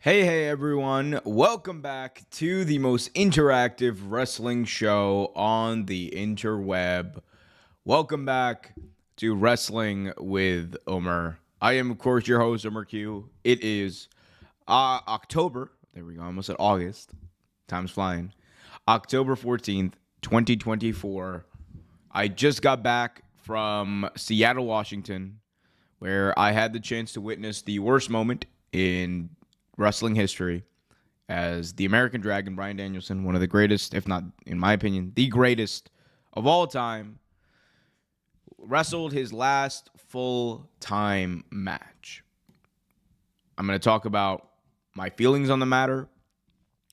Hey everyone, welcome back to the most interactive wrestling show on the interweb. Welcome back to Wrestling with Omer. I am, of course, your host, Omer Q. It is October, there we go, I almost said August, time's flying, October 14th, 2024. I just got back from Seattle, Washington, where I had the chance to witness the worst moment in wrestling history as the American Dragon, Bryan Danielson, one of the greatest, if not, in my opinion, the greatest of all time, wrestled his last full-time match. I'm going to talk about my feelings on the matter.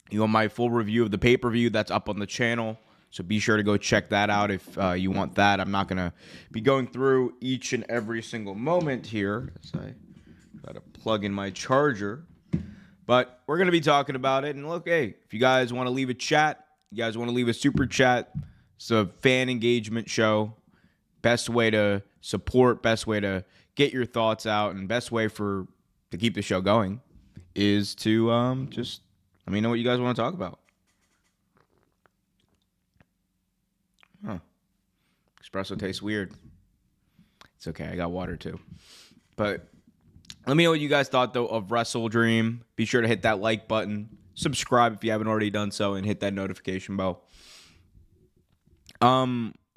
You want my full review of the pay-per-view that's up on the channel, so be sure to go check that out if you want that. I'm not going to be going through each and every single moment here as I try to plug in my charger. But we're going to be talking about it. And look, hey, if you guys want to leave a chat, you guys want to leave a super chat, it's a fan engagement show. Best way to support, best way to get your thoughts out, and best way to keep the show going is to just let me know what you guys want to talk about. Huh. Espresso tastes weird. It's okay. I got water too. But let me know what you guys thought, though, of Wrestle Dream. Be sure to hit that like button. Subscribe if you haven't already done so, and hit that notification bell.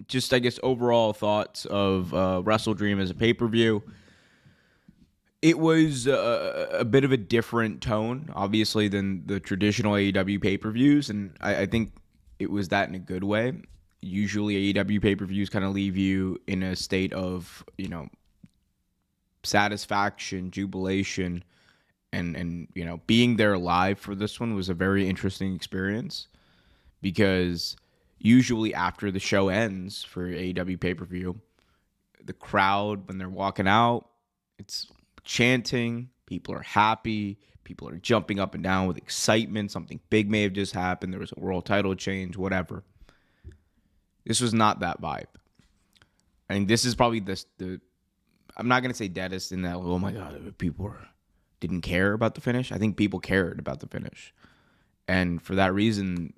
Just, I guess, overall thoughts of Wrestle Dream as a pay-per-view. It was a bit of a different tone, obviously, than the traditional AEW pay-per-views, and I think it was that in a good way. Usually, AEW pay-per-views kind of leave you in a state of, satisfaction, jubilation, and being there live for this one was a very interesting experience, because usually after the show ends for AEW pay-per-view, the crowd, when they're walking out, it's chanting, people are happy, people are jumping up and down with excitement, something big may have just happened, there was a world title change, whatever. This was not that vibe. I think this is probably the I'm not going to say deadest in that, oh my God, people didn't care about the finish. I think people cared about the finish. And for that reason,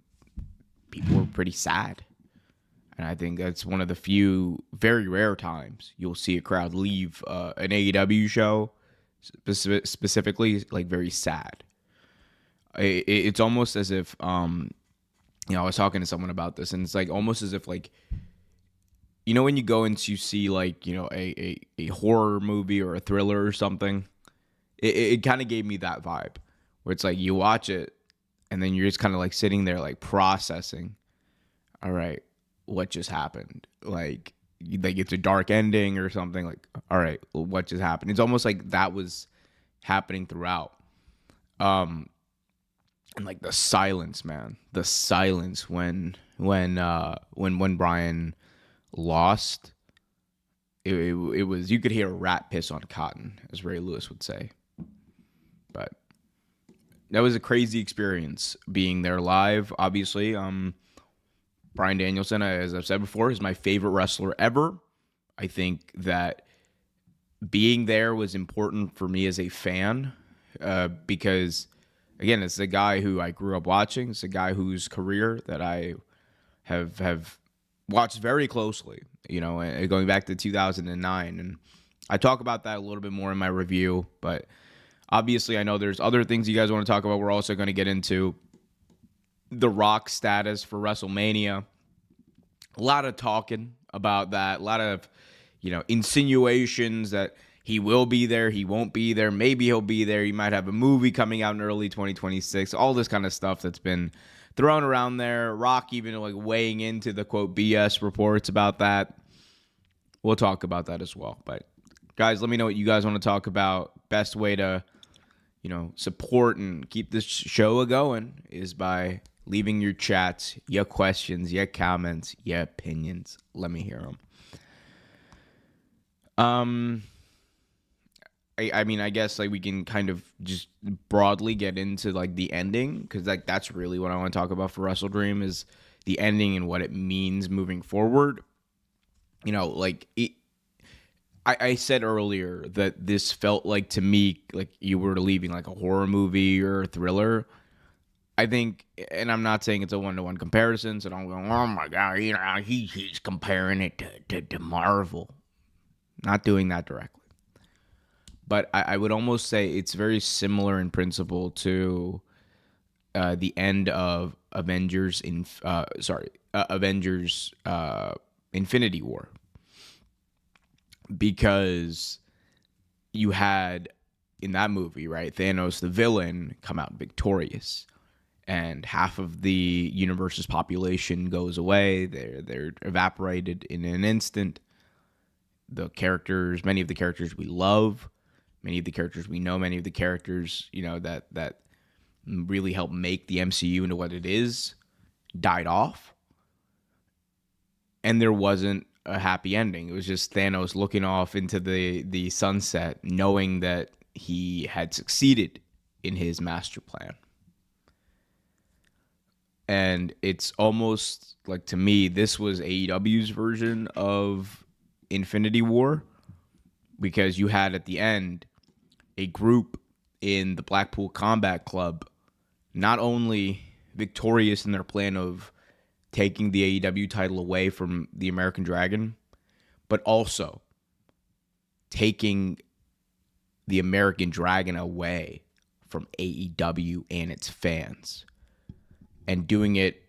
people were pretty sad. And I think that's one of the few very rare times you'll see a crowd leave an AEW show, specifically, like, very sad. It's almost as if, I was talking to someone about this, and it's like almost as if, like, when you go and you see, like, a horror movie or a thriller or something, it kind of gave me that vibe, where it's like you watch it and then you're just kind of like sitting there like processing, all right, what just happened? Like it's a dark ending or something, like, all right, well, what just happened? It's almost like that was happening throughout. And like the silence, man, the silence when Bryan lost, it was, you could hear a rat piss on cotton, as Ray Lewis would say. But that was a crazy experience being there live. Obviously, Bryan Danielson, as I've said before, is my favorite wrestler ever. I think that being there was important for me as a fan, because, again, it's a guy who I grew up watching. It's a guy whose career that I have watched very closely, going back to 2009. And I talk about that a little bit more in my review, but obviously I know there's other things you guys want to talk about. We're also going to get into The Rock's status for WrestleMania. A lot of talking about that. A lot of, insinuations that he will be there, he won't be there, maybe he'll be there, he might have a movie coming out in early 2026, all this kind of stuff that's been thrown around there. Rock even like weighing into the quote BS reports about that. We'll talk about that as well. But guys, let me know what you guys want to talk about. Best way to, support and keep this show going is by leaving your chats, your questions, your comments, your opinions. Let me hear them. I guess like we can kind of just broadly get into like the ending, because like that's really what I want to talk about for Wrestle Dream, is the ending and what it means moving forward. I said earlier that this felt like, to me, like you were leaving like a horror movie or a thriller. I think, and I'm not saying it's a one-to-one comparison, so don't go, oh my God, he's comparing it to Marvel. Not doing that directly. But I would almost say it's very similar in principle to the end of Avengers Infinity War, because you had in that movie, right, Thanos, the villain, come out victorious, and half of the universe's population goes away. They're evaporated in an instant. Many of the characters we love, many of the characters we know, many of the characters, that really helped make the MCU into what it is, died off. And there wasn't a happy ending. It was just Thanos looking off into the sunset, knowing that he had succeeded in his master plan. And it's almost like, to me, this was AEW's version of Infinity War, because you had at the end a group in the Blackpool Combat Club not only victorious in their plan of taking the AEW title away from the American Dragon, but also taking the American Dragon away from AEW and its fans, and doing it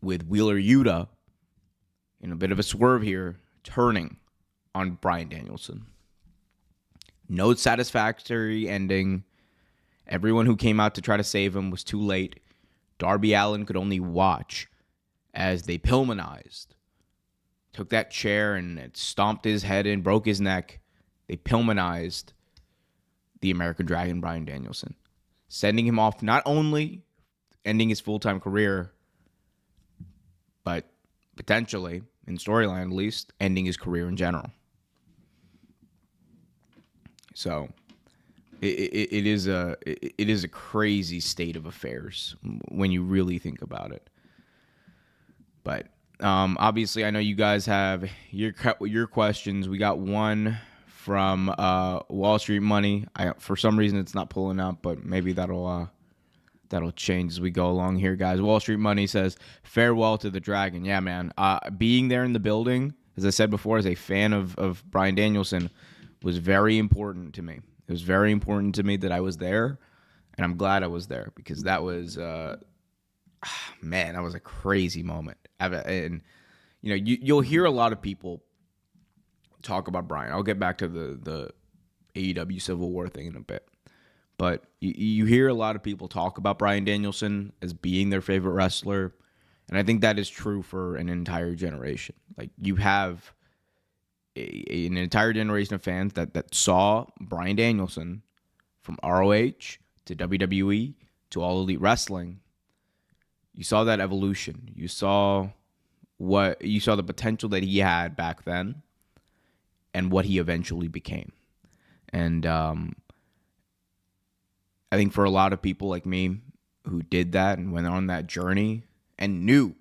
with Wheeler Yuta, in a bit of a swerve here, turning on Bryan Danielson. No satisfactory ending. Everyone who came out to try to save him was too late. Darby Allin could only watch as they Pillmanized. Took that chair and it stomped his head in, broke his neck. They Pillmanized the American Dragon, Bryan Danielson, sending him off, not only ending his full-time career, but potentially, in storyline at least, ending his career in general. So it is a crazy state of affairs when you really think about it. But obviously, I know you guys have your questions. We got one from Wall Street Money. For some reason, it's not pulling up, but maybe that'll change as we go along here, guys. Wall Street Money says, farewell to the Dragon. Yeah, man. Being there in the building, as I said before, as a fan of Bryan Danielson, was very important to me. It was very important to me that I was there, and I'm glad I was there, because that was, that was a crazy moment. And, you'll hear a lot of people talk about Bryan. I'll get back to the AEW Civil War thing in a bit. But you hear a lot of people talk about Bryan Danielson as being their favorite wrestler, and I think that is true for an entire generation. Like, you have an entire generation of fans that saw Bryan Danielson from ROH to WWE to All Elite Wrestling. You saw that evolution. You saw the potential that he had back then and what he eventually became. And I think for a lot of people like me who did that and went on that journey and knew,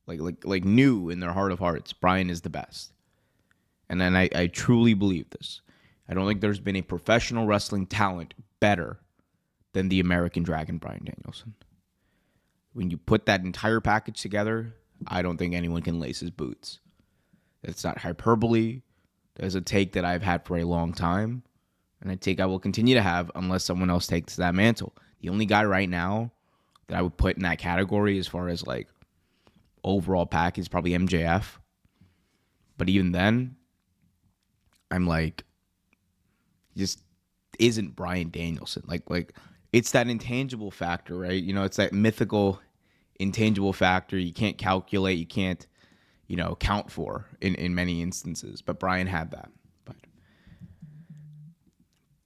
like knew in their heart of hearts, Bryan is the best. And then I truly believe this. I don't think there's been a professional wrestling talent better than the American Dragon, Bryan Danielson. When you put that entire package together, I don't think anyone can lace his boots. That's not hyperbole. That's a take that I've had for a long time, and a take I will continue to have unless someone else takes that mantle. The only guy right now that I would put in that category as far as like overall package is probably MJF. But even then, I'm like, he just isn't Bryan Danielson. Like it's that intangible factor, right? It's that mythical intangible factor you can't calculate, you can't, count for in many instances. But Bryan had that. But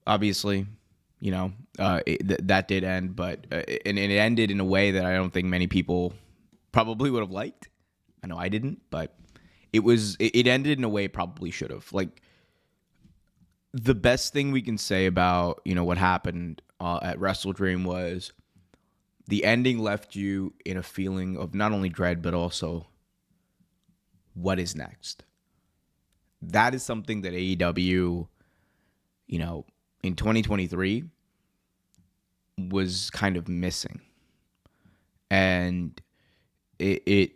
obviously, that did end, but and it ended in a way that I don't think many people probably would have liked. I know I didn't, but it ended in a way it probably should have. Like, the best thing we can say about, what happened at WrestleDream was the ending left you in a feeling of not only dread, but also what is next. that is something that AEW, in 2023 was kind of missing. And it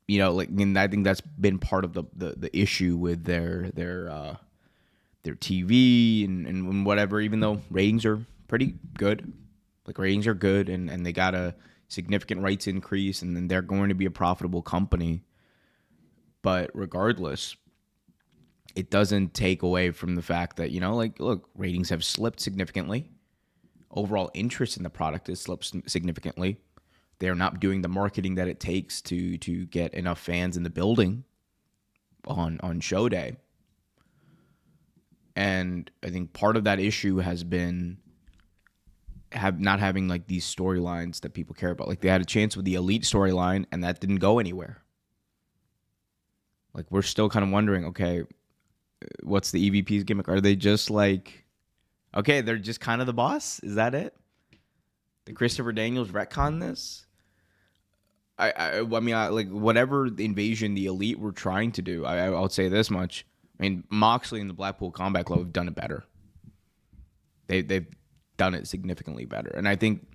and I think that's been part of the issue with their TV and whatever, even though ratings are pretty good. Like, ratings are good, and they got a significant rights increase, and then they're going to be a profitable company. But regardless, it doesn't take away from the fact that, look, ratings have slipped significantly. Overall interest in the product has slipped significantly. They're not doing the marketing that it takes to get enough fans in the building on show day. And I think part of that issue has been not having like these storylines that people care about. Like, they had a chance with the Elite storyline, and that didn't go anywhere. Like, we're still kind of wondering, okay, what's the EVP's gimmick? Are they just like, okay, they're just kind of the boss? Is that it? Did Christopher Daniels retcon this? I mean, like, whatever the Invasion, the Elite were trying to do, I'll say this much. I mean, Moxley and the Blackpool Combat Club have done it better. They've done it significantly better. And I think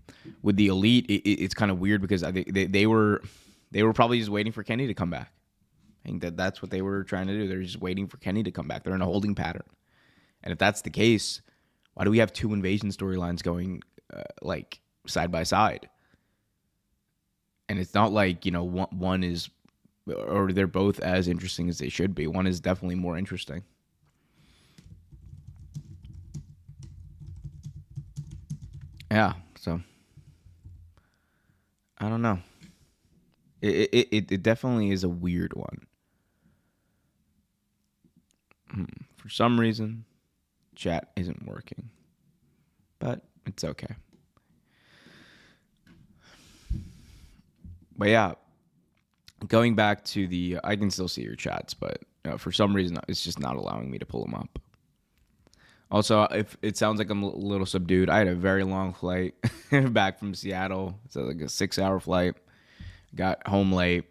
with the Elite, it's kind of weird because I think they were probably just waiting for Kenny to come back. I think that's what they were trying to do. They're just waiting for Kenny to come back. They're in a holding pattern. And if that's the case, why do we have two Invasion storylines going like side by side? And it's not like, one is, or they're both as interesting as they should be. One is definitely more interesting. Yeah, so I don't know. It definitely is a weird one. For some reason, chat isn't working, but it's okay. But yeah, going back to I can still see your chats, but for some reason, it's just not allowing me to pull them up. Also, if it sounds like I'm a little subdued, I had a very long flight back from Seattle. It's like a 6-hour flight. Got home late.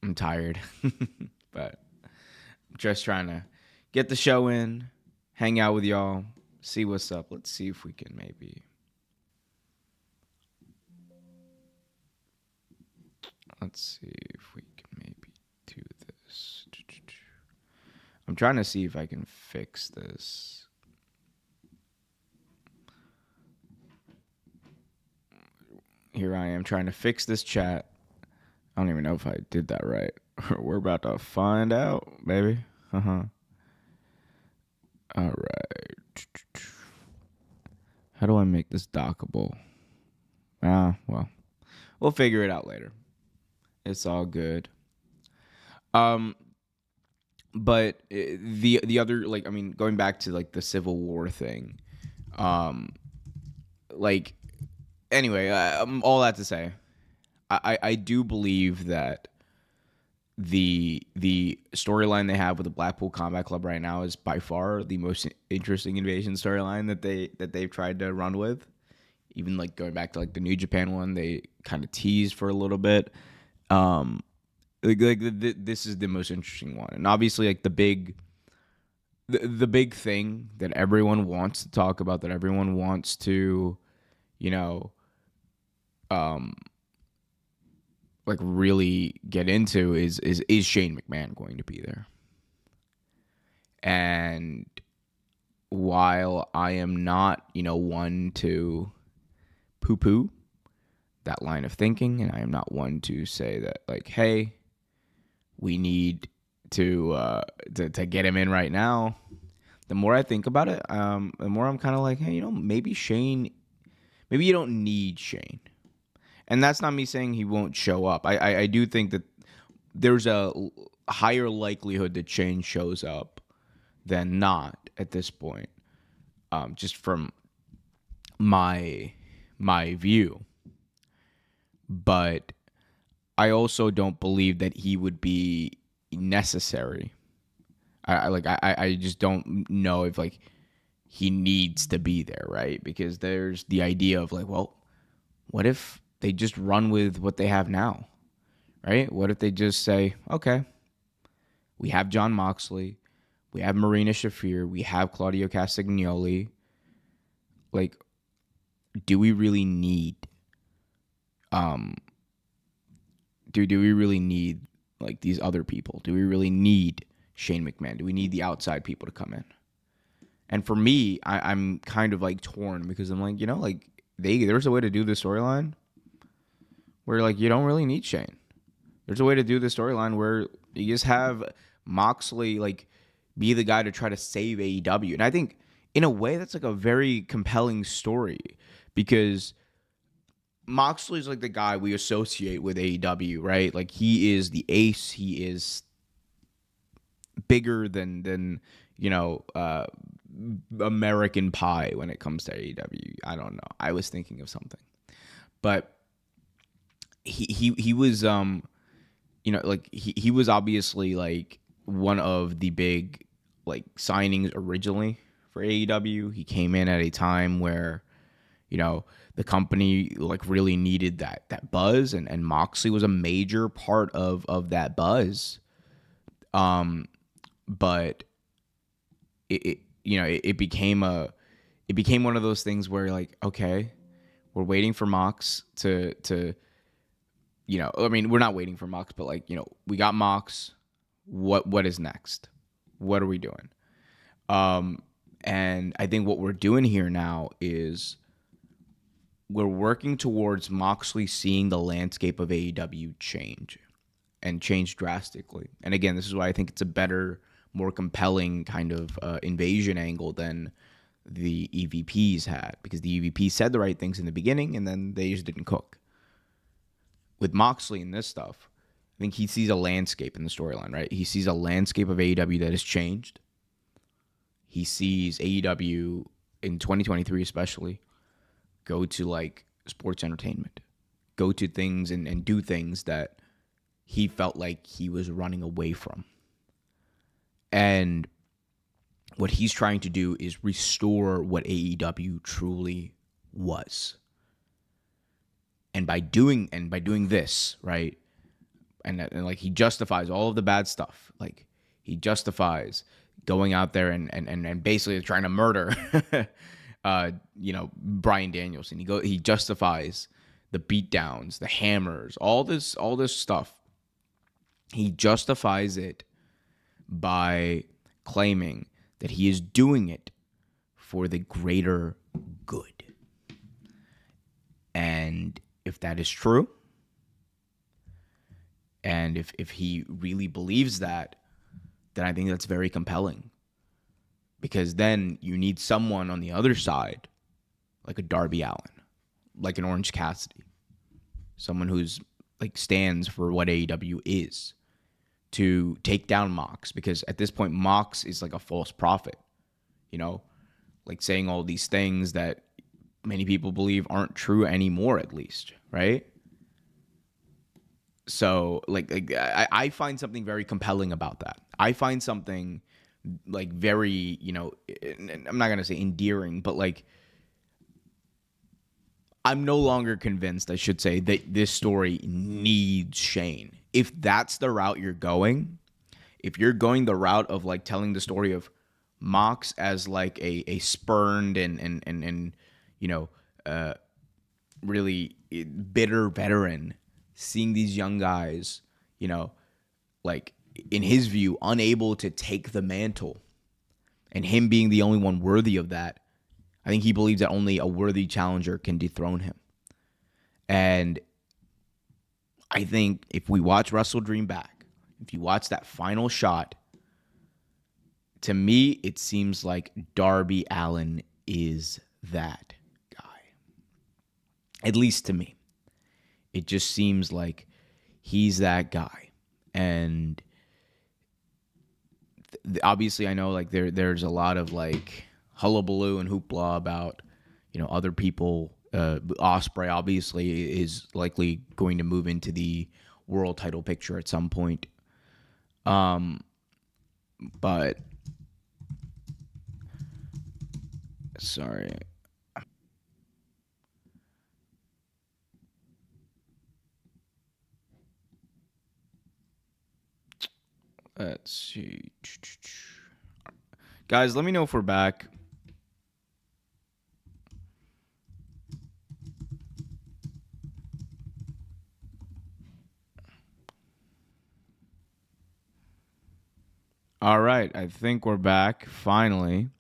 I'm tired, but I'm just trying to get the show in, hang out with y'all, see what's up. Let's see if we can maybe. Let's see if we can maybe do this. I'm trying to see if I can fix this. Here I am trying to fix this chat. I don't even know if I did that right. We're about to find out, baby. All right. How do I make this dockable? Well, we'll figure it out later. It's all good. But the other, like, I mean, going back to like the Civil War thing, like, anyway, all that to say, I do believe that the storyline they have with the Blackpool Combat Club right now is by far the most interesting Invasion storyline that they've tried to run with. Even like going back to like the New Japan one, they kind of teased for a little bit. This is the most interesting one, and obviously, like the big thing that everyone wants to talk about, that everyone wants to, like really get into is Shane McMahon going to be there? And while I am not, one to poo-poo that line of thinking, and I am not one to say that, like, hey, we need to get him in right now. The more I think about it, the more I'm kind of like, hey, maybe you don't need Shane. And that's not me saying he won't show up. I do think that there's a higher likelihood that Shane shows up than not at this point, just from my view. But I also don't believe that he would be necessary. I just don't know if like he needs to be there, right? Because there's the idea of like, well, what if they just run with what they have now, right? What if they just say, okay, We have John Moxley. We have Marina Shafir. We have Claudio Castagnoli. Like, do we really need um do we really need like these other people? Do we really need Shane McMahon? Do we need the outside people to come in? And for me, I'm kind of like torn because I'm like, like there's a way to do the storyline where like you don't really need Shane. There's a way to do the storyline where you just have Moxley like be the guy to try to save AEW. And I think in a way that's like a very compelling story because Moxley's like the guy we associate with AEW, right? Like he is the ace. He is bigger than American Pie when it comes to AEW. I don't know. I was thinking of something, but he was like he was obviously like one of the big like signings originally for AEW. He came in at a time where the company like really needed that buzz, and Moxley was a major part of that buzz. But it became one of those things where like, okay, we're waiting for Mox to I mean, we're not waiting for Mox, but like, we got Mox. What is next? What are we doing? And I think what we're doing here now is we're working towards Moxley seeing the landscape of AEW change and change drastically. And again, this is why I think it's a better, more compelling kind of invasion angle than the EVPs had, because the EVPs said the right things in the beginning and then they just didn't cook. With Moxley and this stuff, I think he sees a landscape in the storyline, right? He sees a landscape of AEW that has changed. He sees AEW in 2023 especially go to like sports entertainment, go to things and do things that he felt like he was running away from. And what he's trying to do is restore what AEW truly was. And by doing this, right? And like he justifies all of the bad stuff. Like he justifies going out there and basically trying to murder Bryan Danielson. He justifies the beatdowns, the hammers, all this stuff. He justifies it by claiming that he is doing it for the greater good. And if that is true, and if he really believes that, then I think that's very compelling. Because then you need someone on the other side, like a Darby Allin, like an Orange Cassidy, someone who's like stands for what AEW is, to take down Mox. Because at this point, Mox is like a false prophet, like saying all these things that many people believe aren't true anymore, at least, right? So I find something very compelling about that. I find something like very, I'm not going to say endearing, but like I'm no longer convinced, I should say, that this story needs Shane. If that's the route you're going, if you're going the route of like telling the story of Mox as like a spurned and really bitter veteran, seeing these young guys, like in his view, unable to take the mantle, and him being the only one worthy of that, I think he believes that only a worthy challenger can dethrone him. And I think if we watch Wrestle Dream back, if you watch that final shot, to me, it seems like Darby Allin is that guy. At least to me. It just seems like he's that guy. And obviously I know like there's a lot of like hullabaloo and hoopla about, other people. Ospreay obviously is likely going to move into the world title picture at some point. But sorry. Let's see. Guys, let me know if we're back. All right, I think we're back finally.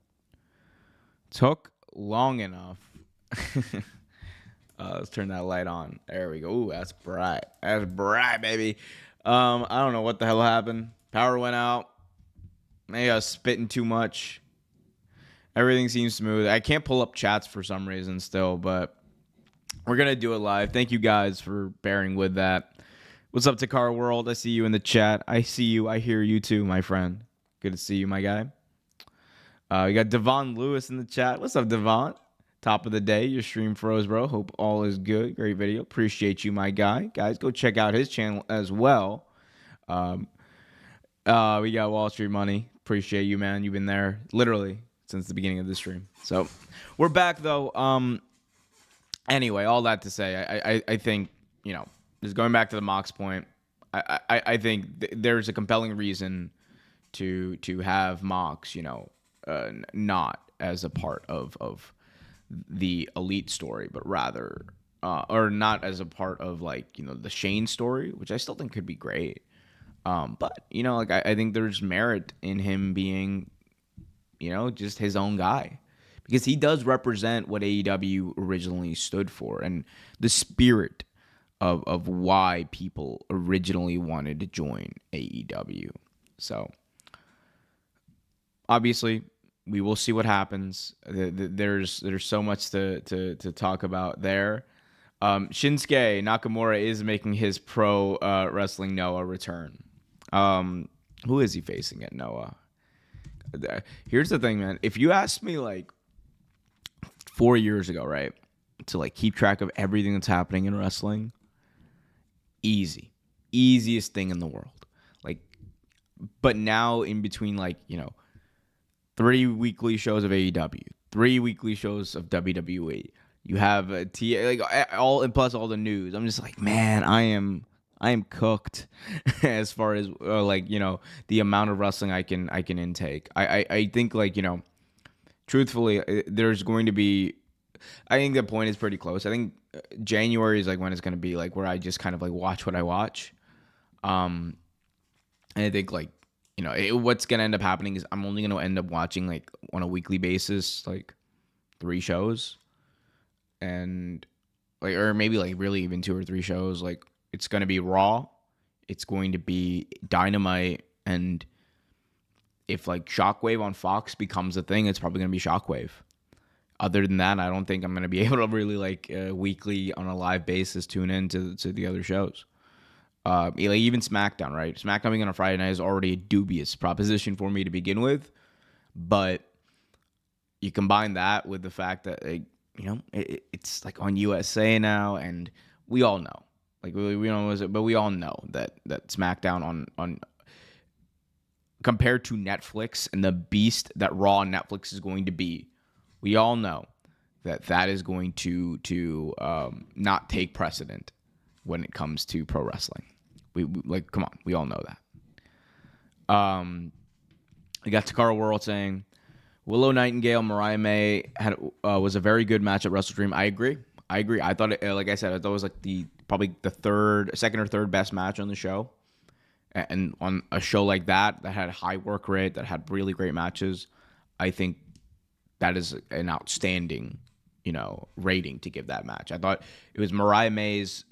Took long enough. Let's turn that light on. There we go. Ooh, that's bright. That's bright, baby. I don't know what the hell happened. Power went out. Maybe I was spitting too much. Everything seems smooth. I can't pull up chats for some reason still, but we're going to do it live. Thank you guys for bearing with that. What's up, Takara World? I see you in the chat. I see you. I hear you too, my friend. Good to see you, my guy. We got Devon Lewis in the chat. What's up, Devon? Top of the day. Your stream froze, bro. Hope all is good. Great video. Appreciate you, my guy. Guys, go check out his channel as well. We got Wall Street Money. Appreciate you, man. You've been there literally since the beginning of the stream. So we're back, though. Anyway, all that to say, I think, just going back to the Mox point, I think there's a compelling reason to have Mox, not as a part of the Elite story, but rather, or not as a part of the Shane story, which I still think could be great. But I think there's merit in him being, just his own guy, because he does represent what AEW originally stood for and the spirit of why people originally wanted to join AEW. So obviously, we will see what happens. There's so much to talk about there. Shinsuke Nakamura is making his pro wrestling Noah return. Who is he facing at Noah? Here's the thing, man. If you asked me 4 years ago, right, to keep track of everything that's happening in wrestling, easiest thing in the world. But now in between 3 weekly shows of AEW, 3 weekly shows of WWE. You have all, and plus all the news. I'm just man, I am cooked as far as the amount of wrestling I can intake. I think truthfully, there's going to be. I think the point is pretty close. I think January is when it's going to be where I just kind of watch what I watch. And I think what's going to end up happening is I'm only going to end up watching on a weekly basis 3 shows, and or maybe really even 2 or 3 shows. It's going to be Raw, it's going to be Dynamite, and if Shockwave on Fox becomes a thing, it's probably going to be Shockwave. Other than that, I don't think I'm going to be able to really weekly on a live basis tune in to the other shows. Even SmackDown, right? SmackDown being on a Friday night is already a dubious proposition for me to begin with, but you combine that with the fact that it's on USA now, and we all know, we don't know, but we all know that SmackDown on compared to Netflix and the beast that Raw on Netflix is going to be, we all know that is going to not take precedent when it comes to pro wrestling. We come on, we all know that. We got Takara World saying Willow Nightingale, Mariah May was a very good match at WrestleDream. I agree. I thought it, like I said, I thought it was probably the second or third best match on the show. And on a show like that had high work rate, that had really great matches, I think that is an outstanding, rating to give that match. I thought it was Mariah May's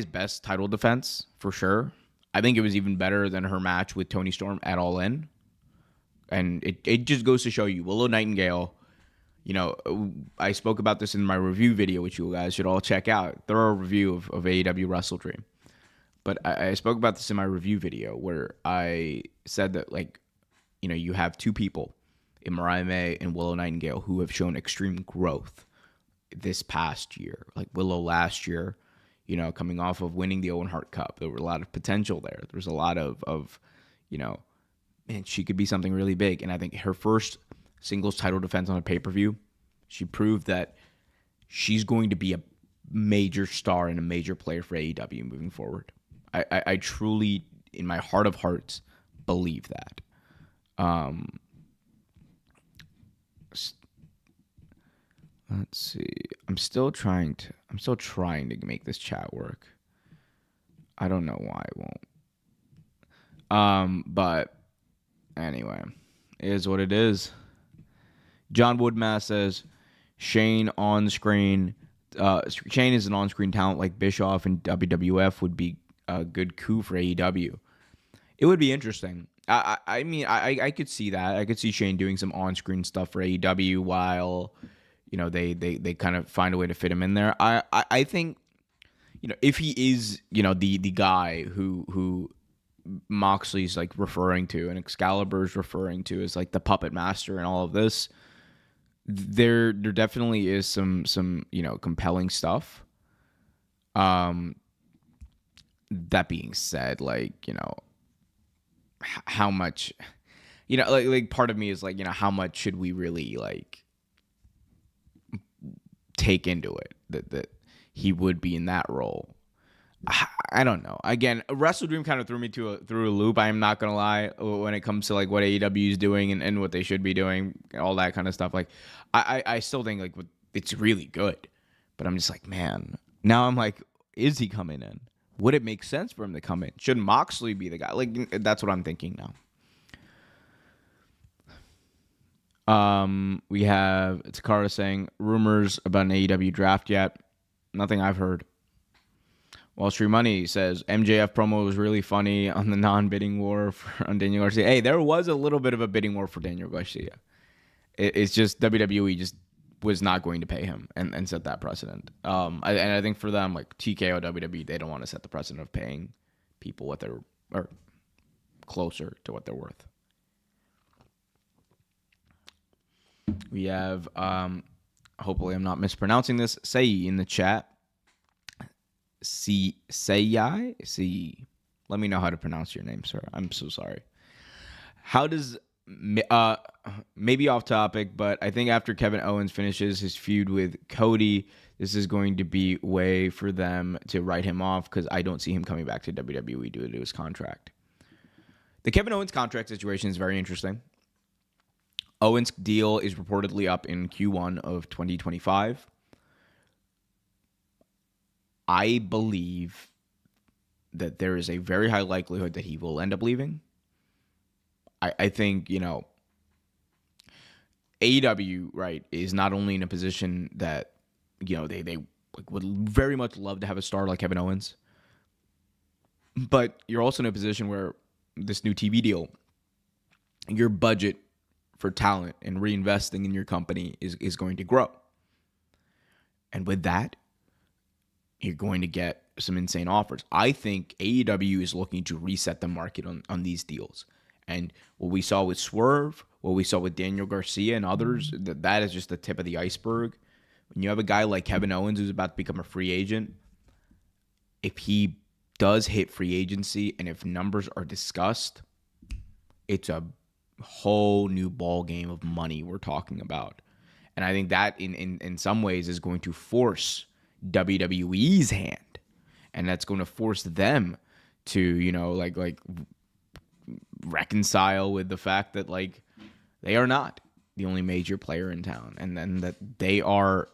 best title defense for sure. I think it was even better than her match with Toni Storm at All In. And it just goes to show you, Willow Nightingale, I spoke about this in my review video, which you guys should all check out. Thorough review of AEW WrestleDream. But I spoke about this in my review video where I said that, you have 2 people in Mariah May and Willow Nightingale who have shown extreme growth this past year. Willow last year, coming off of winning the Owen Hart Cup. There were a lot of potential there. There was a lot of man, she could be something really big. And I think her first singles title defense on a pay-per-view, she proved that she's going to be a major star and a major player for AEW moving forward. I truly in my heart of hearts believe that. Let's see. I'm still trying to make this chat work. I don't know why it won't. But anyway, it is what it is. John Woodmass says Shane on screen. Shane is an on-screen talent like Bischoff and WWF would be a good coup for AEW. It would be interesting. I mean, I could see that. I could see Shane doing some on-screen stuff for AEW while, they kind of find a way to fit him in there. I think, if he is, the guy who Moxley's like referring to and Excalibur's referring to as like the puppet master and all of this, there definitely is some compelling stuff. That being said, how much, like part of me is like, how much should we really like take into it that he would be in that role? I don't know. Again, Wrestle Dream kind of threw me through a loop. I am not gonna lie when it comes to like what AEW is doing and what they should be doing, all that kind of stuff. Like, I still think like it's really good, but I'm just like, man. Now I'm like, is he coming in? Would it make sense for him to come in? Should Moxley be the guy? Like, that's what I'm thinking now. We have Takara saying rumors about an AEW draft yet. Nothing I've heard. Wall Street Money says MJF promo was really funny on the non-bidding war on Daniel Garcia. Hey, there was a little bit of a bidding war for Daniel Garcia. It's just WWE just was not going to pay him and set that precedent. I think for them, like TKO, WWE, they don't want to set the precedent of paying people what they're, or closer to what they're worth. We have, hopefully I'm not mispronouncing this, Sei in the chat. Sei. Let me know how to pronounce your name, sir. I'm so sorry. How does, maybe off topic, but I think after Kevin Owens finishes his feud with Cody, this is going to be a way for them to write him off because I don't see him coming back to WWE due to his contract. The Kevin Owens contract situation is very interesting. Owens' deal is reportedly up in Q1 of 2025. I believe that there is a very high likelihood that he will end up leaving. I think, AEW, right, is not only in a position that, they like, would very much love to have a star like Kevin Owens, but you're also in a position where this new TV deal, your budget for talent and reinvesting in your company is going to grow. And with that, you're going to get some insane offers. I think AEW is looking to reset the market on these deals. And what we saw with Swerve, what we saw with Daniel Garcia and others, that is just the tip of the iceberg. When you have a guy like Kevin Owens who's about to become a free agent, if he does hit free agency and if numbers are discussed, it's a whole new ball game of money we're talking about. And I think that in some ways is going to force WWE's hand, and that's going to force them to like reconcile with the fact that like they are not the only major player in town, and then that they're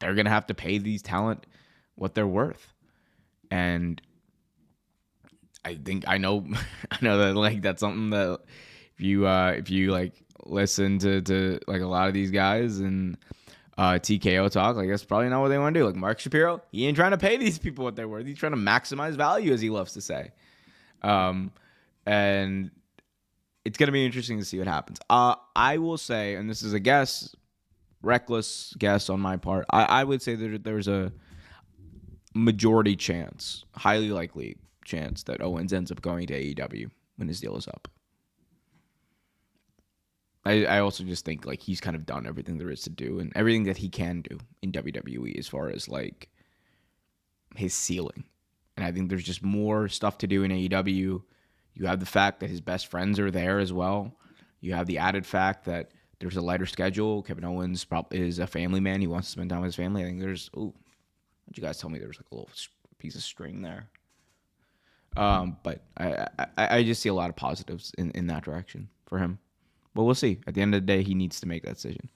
gonna have to pay these talent what they're worth. And I think I know that like that's something that if you like listen to like a lot of these guys and TKO talk, like that's probably not what they want to do. Like Mark Shapiro, he ain't trying to pay these people what they're worth. He's trying to maximize value, as he loves to say. And it's going to be interesting to see what happens. I will say, and this is a guess, reckless guess on my part, I would say that there's a majority chance, highly likely chance that Owens ends up going to AEW when his deal is up. I also just think like he's kind of done everything there is to do and everything that he can do in WWE as far as like his ceiling. And I think there's just more stuff to do in AEW. You have the fact that his best friends are there as well. You have the added fact that there's a lighter schedule. Kevin Owens is a family man. He wants to spend time with his family. I think there's, why'd you guys tell me there was like a little piece of string there? But I just see a lot of positives in that direction for him. But we'll see. At the end of the day, he needs to make that decision.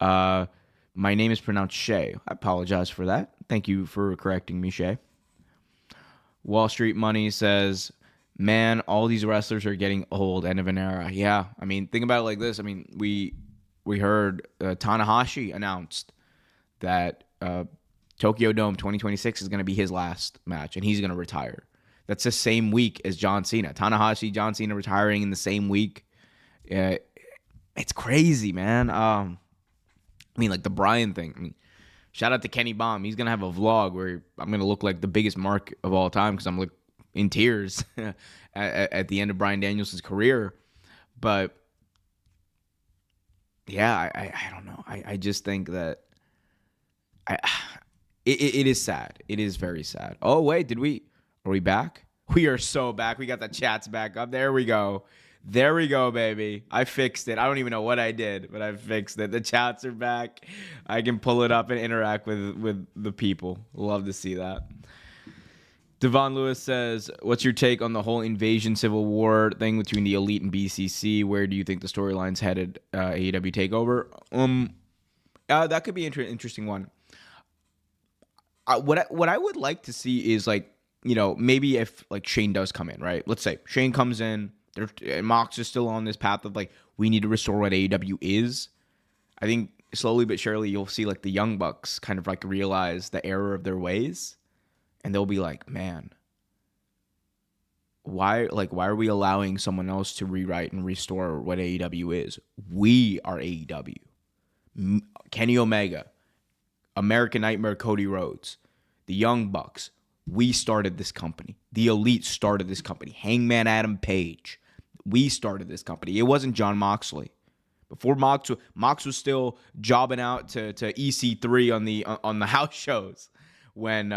My name is pronounced Shay. I apologize for that. Thank you for correcting me, Shay. Wall Street Money says, man, all these wrestlers are getting old. End of an era. Yeah. I mean, think about it like this. I mean, we heard Tanahashi announced that Tokyo Dome 2026 is going to be his last match, and he's going to retire. That's the same week as John Cena. Tanahashi, John Cena retiring in the same week. It's crazy, man. I mean, like the Bryan thing. I mean, shout out to Kenny Baum. He's going to have a vlog where I'm going to look like the biggest mark of all time because I'm like in tears at the end of Bryan Danielson's career. But yeah, I don't know. I just think that it is sad. It is very sad. Oh, wait, are we back? We are so back. We got the chats back up. There we go. There we go, baby. I fixed it. I don't even know what I did, but I fixed it. The chats are back. I can pull it up and interact with the people. Love to see that. Devon Lewis says, what's your take on the whole Invasion Civil War thing between the Elite and BCC? Where do you think the storyline's headed? AEW TakeOver? That could be an interesting one. What I would like to see is, like, you know, maybe if like Shane does come in, right? Let's say Shane comes in, and Mox is still on this path of like, we need to restore what AEW is. I think slowly but surely you'll see like the Young Bucks kind of like realize the error of their ways, and they'll be like, man, why are we allowing someone else to rewrite and restore what AEW is? We are AEW. Kenny Omega, American Nightmare Cody Rhodes, the Young Bucks. We started this company. The Elite started this company. Hangman Adam Page. We started this company. It wasn't John Moxley. Before Mox was still jobbing out to EC3 on the house shows when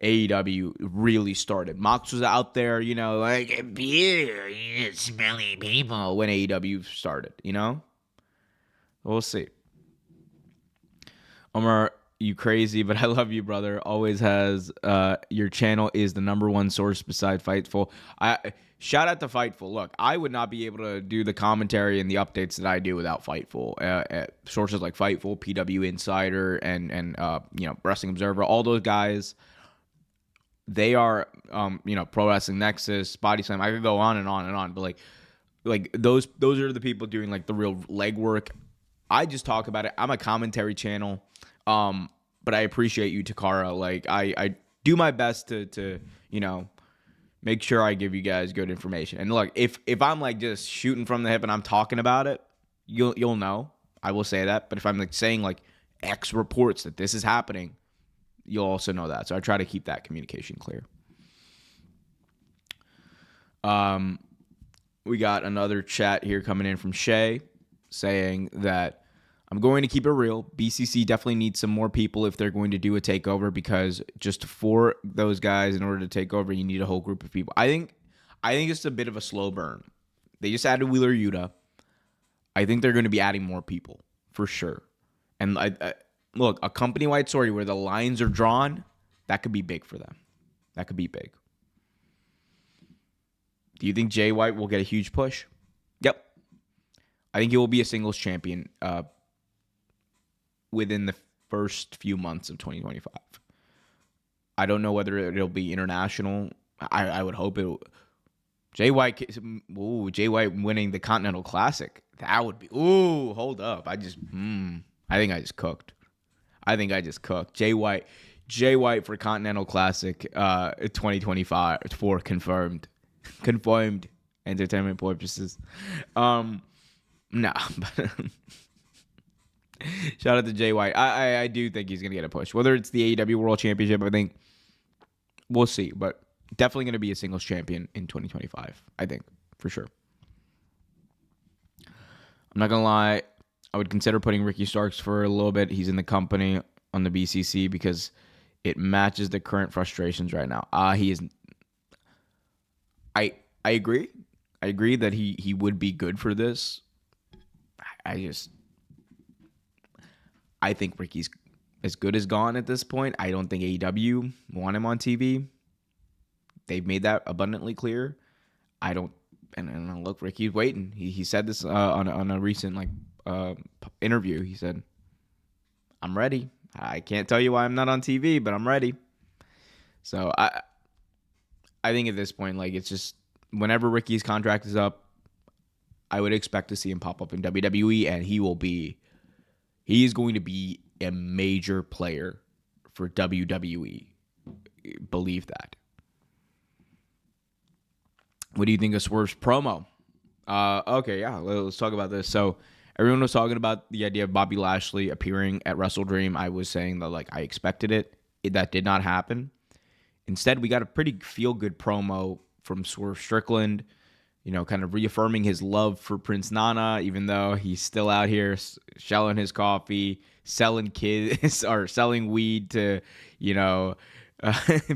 AEW really started. Mox was out there, you know, like beer, smelly people when AEW started, you know? We'll see. Omer, you crazy, but I love you, brother. Always has. Your channel is the number one source beside Fightful. Shout out to Fightful. Look, I would not be able to do the commentary and the updates that I do without Fightful. Sources like Fightful, PW Insider, and you know, Wrestling Observer, all those guys. They are, you know, Pro Wrestling Nexus, Body Slam. I could go on and on and on, but like those are the people doing like the real legwork. I just talk about it. I'm a commentary channel. But I appreciate you, Takara. Like I do my best to you know, make sure I give you guys good information. And look, if I'm like just shooting from the hip and I'm talking about it, you'll know. I will say that. But if I'm like saying like X reports that this is happening, you'll also know that. So I try to keep that communication clear. We got another chat here coming in from Shay saying that I'm going to keep it real. BCC definitely needs some more people if they're going to do a takeover, because just for those guys, in order to take over, you need a whole group of people. I think it's a bit of a slow burn. They just added Wheeler Yuta. I think they're going to be adding more people for sure. And look, a company-wide story where the lines are drawn, that could be big for them. That could be big. Do you think Jay White will get a huge push? Yep. I think he will be a singles champion within the first few months of 2025. I don't know whether it'll be international. I would hope it. Jay White winning the Continental Classic. That would be. Ooh, hold up. I think I just cooked. Jay White for Continental Classic 2025 for confirmed entertainment purposes. Nah, but shout out to Jay White. I do think he's gonna get a push. Whether it's the AEW World Championship, I think we'll see. But definitely gonna be a singles champion in 2025. I think for sure. I'm not gonna lie. I would consider putting Ricky Starks for a little bit. He's in the company on the BCC because it matches the current frustrations right now. He is. I agree. I agree that he would be good for this. I think Ricky's as good as gone at this point. I don't think AEW want him on TV. They've made that abundantly clear. I don't. And look, Ricky's waiting. He said this on a recent interview. He said, "I'm ready. I can't tell you why I'm not on TV, but I'm ready." So I think at this point, like, it's just whenever Ricky's contract is up, I would expect to see him pop up in WWE, and he is going to be a major player for WWE. Believe that. What do you think of Swerve's promo? Okay, yeah, let's talk about this. So everyone was talking about the idea of Bobby Lashley appearing at WrestleDream. I was saying that, like, I expected it. That did not happen. Instead, we got a pretty feel-good promo from Swerve Strickland, kind of reaffirming his love for Prince Nana, even though he's still out here shelling his coffee, selling kids, or selling weed to,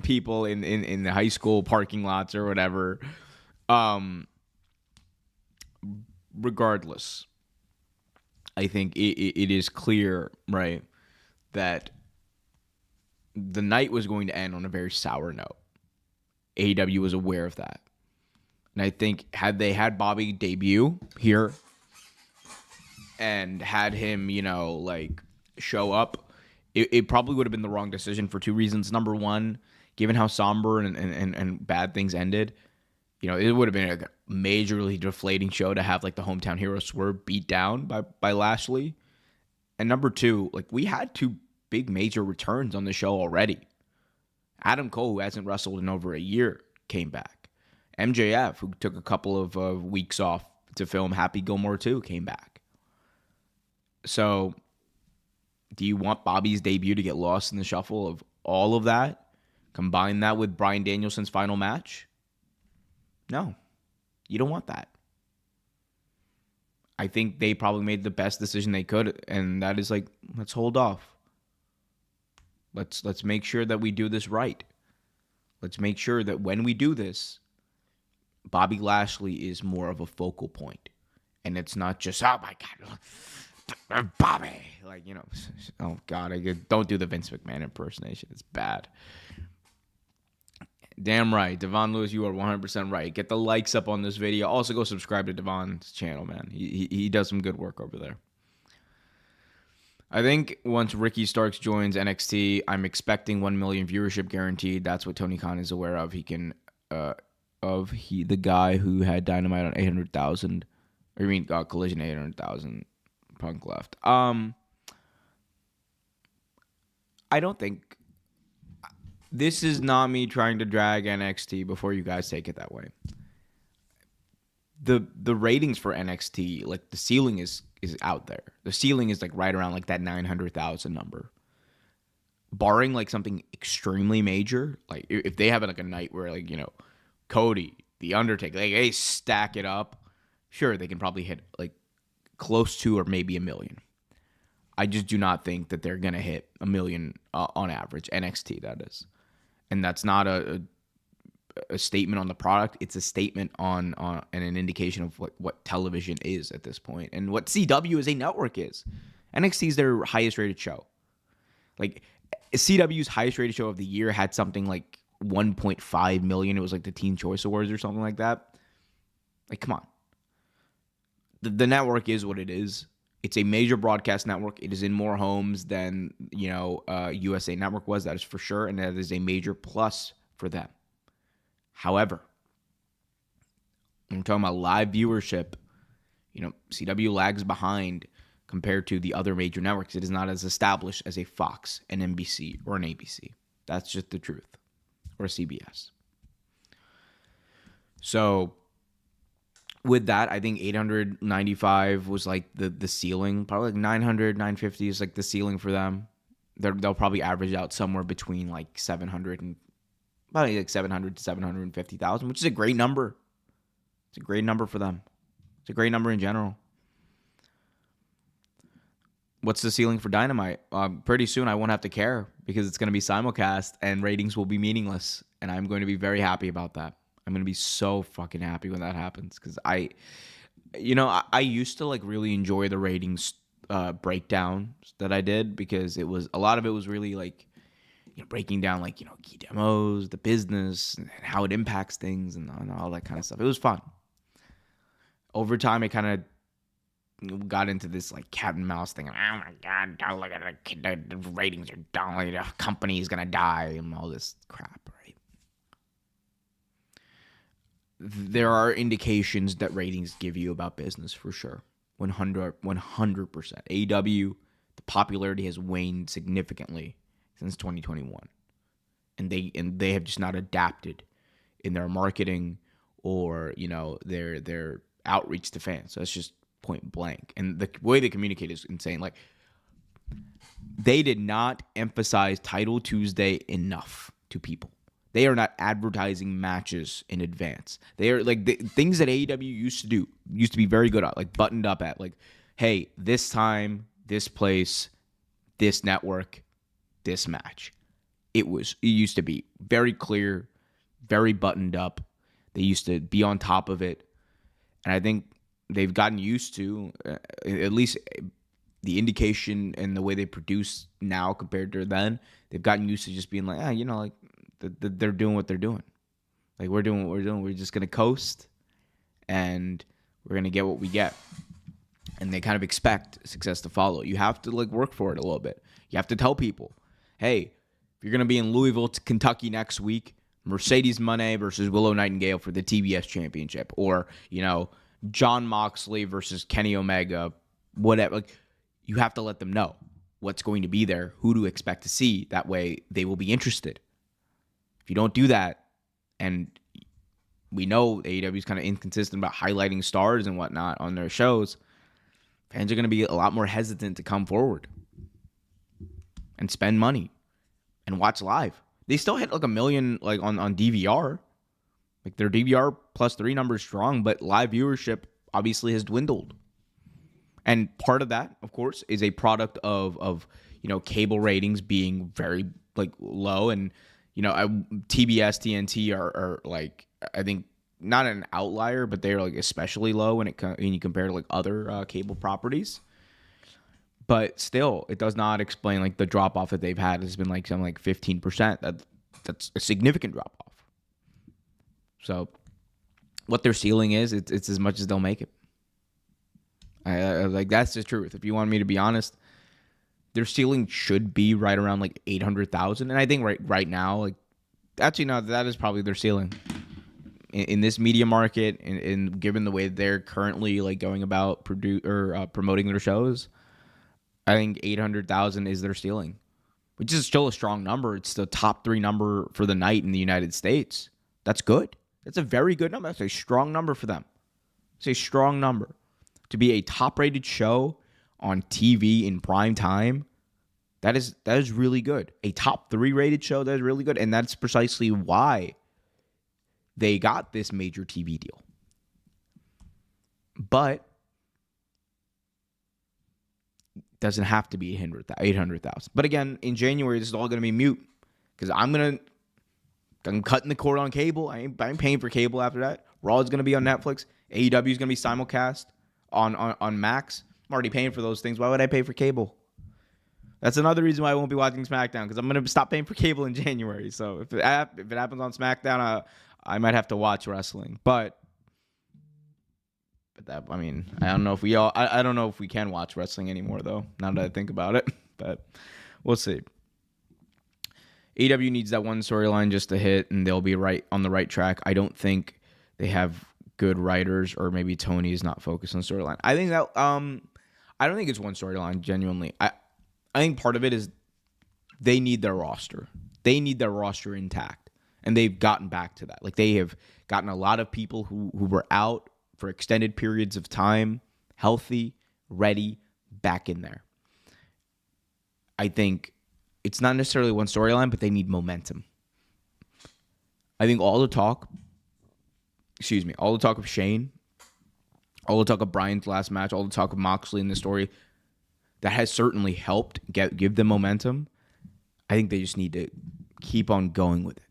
people in the high school parking lots or whatever. Regardless, I think it is clear, right, that the night was going to end on a very sour note. AEW was aware of that. And I think had they had Bobby debut here and had him, show up, it probably would have been the wrong decision for two reasons. Number one, given how somber and bad things ended, it would have been a majorly deflating show to have, like, the hometown hero Swerve beat down by Lashley. And number two, like, we had two big major returns on the show already. Adam Cole, who hasn't wrestled in over a year, came back. MJF, who took a couple of weeks off to film Happy Gilmore 2, came back. So, do you want Bobby's debut to get lost in the shuffle of all of that? Combine that with Bryan Danielson's final match? No, you don't want that. I think they probably made the best decision they could, and that is, like, let's hold off. Let's make sure that we do this right. Let's make sure that when we do this, Bobby Lashley is more of a focal point. And it's not just, oh my God, Bobby. Like, oh God, don't do the Vince McMahon impersonation. It's bad. Damn right. Devon Lewis, you are 100% right. Get the likes up on this video. Also go subscribe to Devon's channel, man. He does some good work over there. I think once Ricky Starks joins NXT, I'm expecting 1 million viewership guaranteed. That's what Tony Khan is aware of. He can, the guy who had Dynamite on 800,000, Collision 800,000, Punk left. I don't think, this is not me trying to drag NXT before you guys take it that way. The ratings for NXT, like, the ceiling is out there. The ceiling is, like, right around, like, that 900,000 number. Barring, like, something extremely major, like if they have, like, a night where, like, Cody, The Undertaker, like, they stack it up, sure, they can probably hit, like, close to or maybe 1 million. I just do not think that they're gonna hit 1 million on average. NXT, that is, and that's not a statement on the product. It's a statement on and an indication of what television is at this point and what CW as a network is. NXT is their highest rated show. Like, CW's highest rated show of the year had something like 1.5 million. It was like the Teen Choice Awards or something like that. Like, come on. The network is what it is. It's a major broadcast network. It is in more homes than, USA Network was. That is for sure. And that is a major plus for them. However, when we're talking about live viewership, CW lags behind compared to the other major networks. It is not as established as a Fox, an NBC, or an ABC. That's just the truth. Or a CBS. So, with that, I think 895 was like the ceiling. Probably like 900, 950 is like the ceiling for them. They'll probably average out somewhere between like 700 and probably like 700 to 750,000, which is a great number. It's a great number for them. It's a great number in general. What's the ceiling for Dynamite? Pretty soon I won't have to care because it's going to be simulcast and ratings will be meaningless. And I'm going to be very happy about that. I'm going to be so fucking happy when that happens because I used to like really enjoy the ratings breakdowns that I did because a lot of it was really like, breaking down key demos, the business, and how it impacts things, and all that kind of stuff. It was fun. Over time, it kind of got into this cat and mouse thing. Oh my god, don't look at the ratings are down. The company is gonna die and all this crap, right? There are indications that ratings give you about business for sure. 100%. AEW, the popularity has waned significantly since 2021. And they have just not adapted in their marketing or, their outreach to fans. So that's just point blank. And the way they communicate is insane. They did not emphasize Title Tuesday enough to people. They are not advertising matches in advance. They are the things that AEW used to be very good at, buttoned up at, hey, this time, this place, this network, this match. It used to be very clear, very buttoned up. They used to be on top of it. And I think they've gotten used to, at least the indication and the way they produce now compared to then, they've gotten used to just being they're doing what they're doing. We're doing what we're doing. We're just going to coast and we're going to get what we get. And they kind of expect success to follow. You have to work for it a little bit. You have to tell people, hey, if you're going to be in Louisville, Kentucky next week, Mercedes Moné versus Willow Nightingale for the TBS championship, or, John Moxley versus Kenny Omega, whatever. You have to let them know what's going to be there, who to expect to see. That way they will be interested. If you don't do that, and we know AEW is kind of inconsistent about highlighting stars and whatnot on their shows, fans are going to be a lot more hesitant to come forward and spend money and watch live. They still hit 1 million on DVR. Their DVR +3 numbers strong, but live viewership obviously has dwindled. And part of that, of course, is a product of cable ratings being very low, and TBS, TNT are I think not an outlier, but they're especially low when you compare to other cable properties. But still, it does not explain the drop off that they've had. Has been something 15%. That's a significant drop off. So what their ceiling is, it's as much as they'll make it. That's the truth. If you want me to be honest, their ceiling should be right around 800,000, and I think right now, actually no, that is probably their ceiling in this media market, and given the way they're currently going about promoting their shows. I think 800,000 is their ceiling, which is still a strong number. It's the top 3 number for the night in the United States. That's good. That's a very good number. That's a strong number for them. It's a strong number. To be a top-rated show on TV in prime time, that is really good. A top 3 rated show, that is really good. And that's precisely why they got this major TV deal. But doesn't have to be 800,000. But again, in January, this is all going to be mute because I'm cutting the cord on cable. I ain't paying for cable after that. Raw is going to be on Netflix. AEW is going to be simulcast on Max. I'm already paying for those things. Why would I pay for cable? That's another reason why I won't be watching SmackDown, because I'm going to stop paying for cable in January. So if it happens on SmackDown, I might have to watch wrestling. But that, I don't know if I don't know if we can watch wrestling anymore, though, now that I think about it. But we'll see. AEW needs that one storyline just to hit, and they'll be right on the right track. I don't think they have good writers, or maybe Tony is not focused on storyline. I think that I don't think it's one storyline, genuinely. I think part of it is they need their roster. They need their roster intact, and they've gotten back to that. They have gotten a lot of people who were out for extended periods of time, healthy, ready, back in there. I think it's not necessarily one storyline, but they need momentum. I think all the talk of Shane, all the talk of Bryan's last match, all the talk of Moxley in the story, that has certainly helped give them momentum. I think they just need to keep on going with it.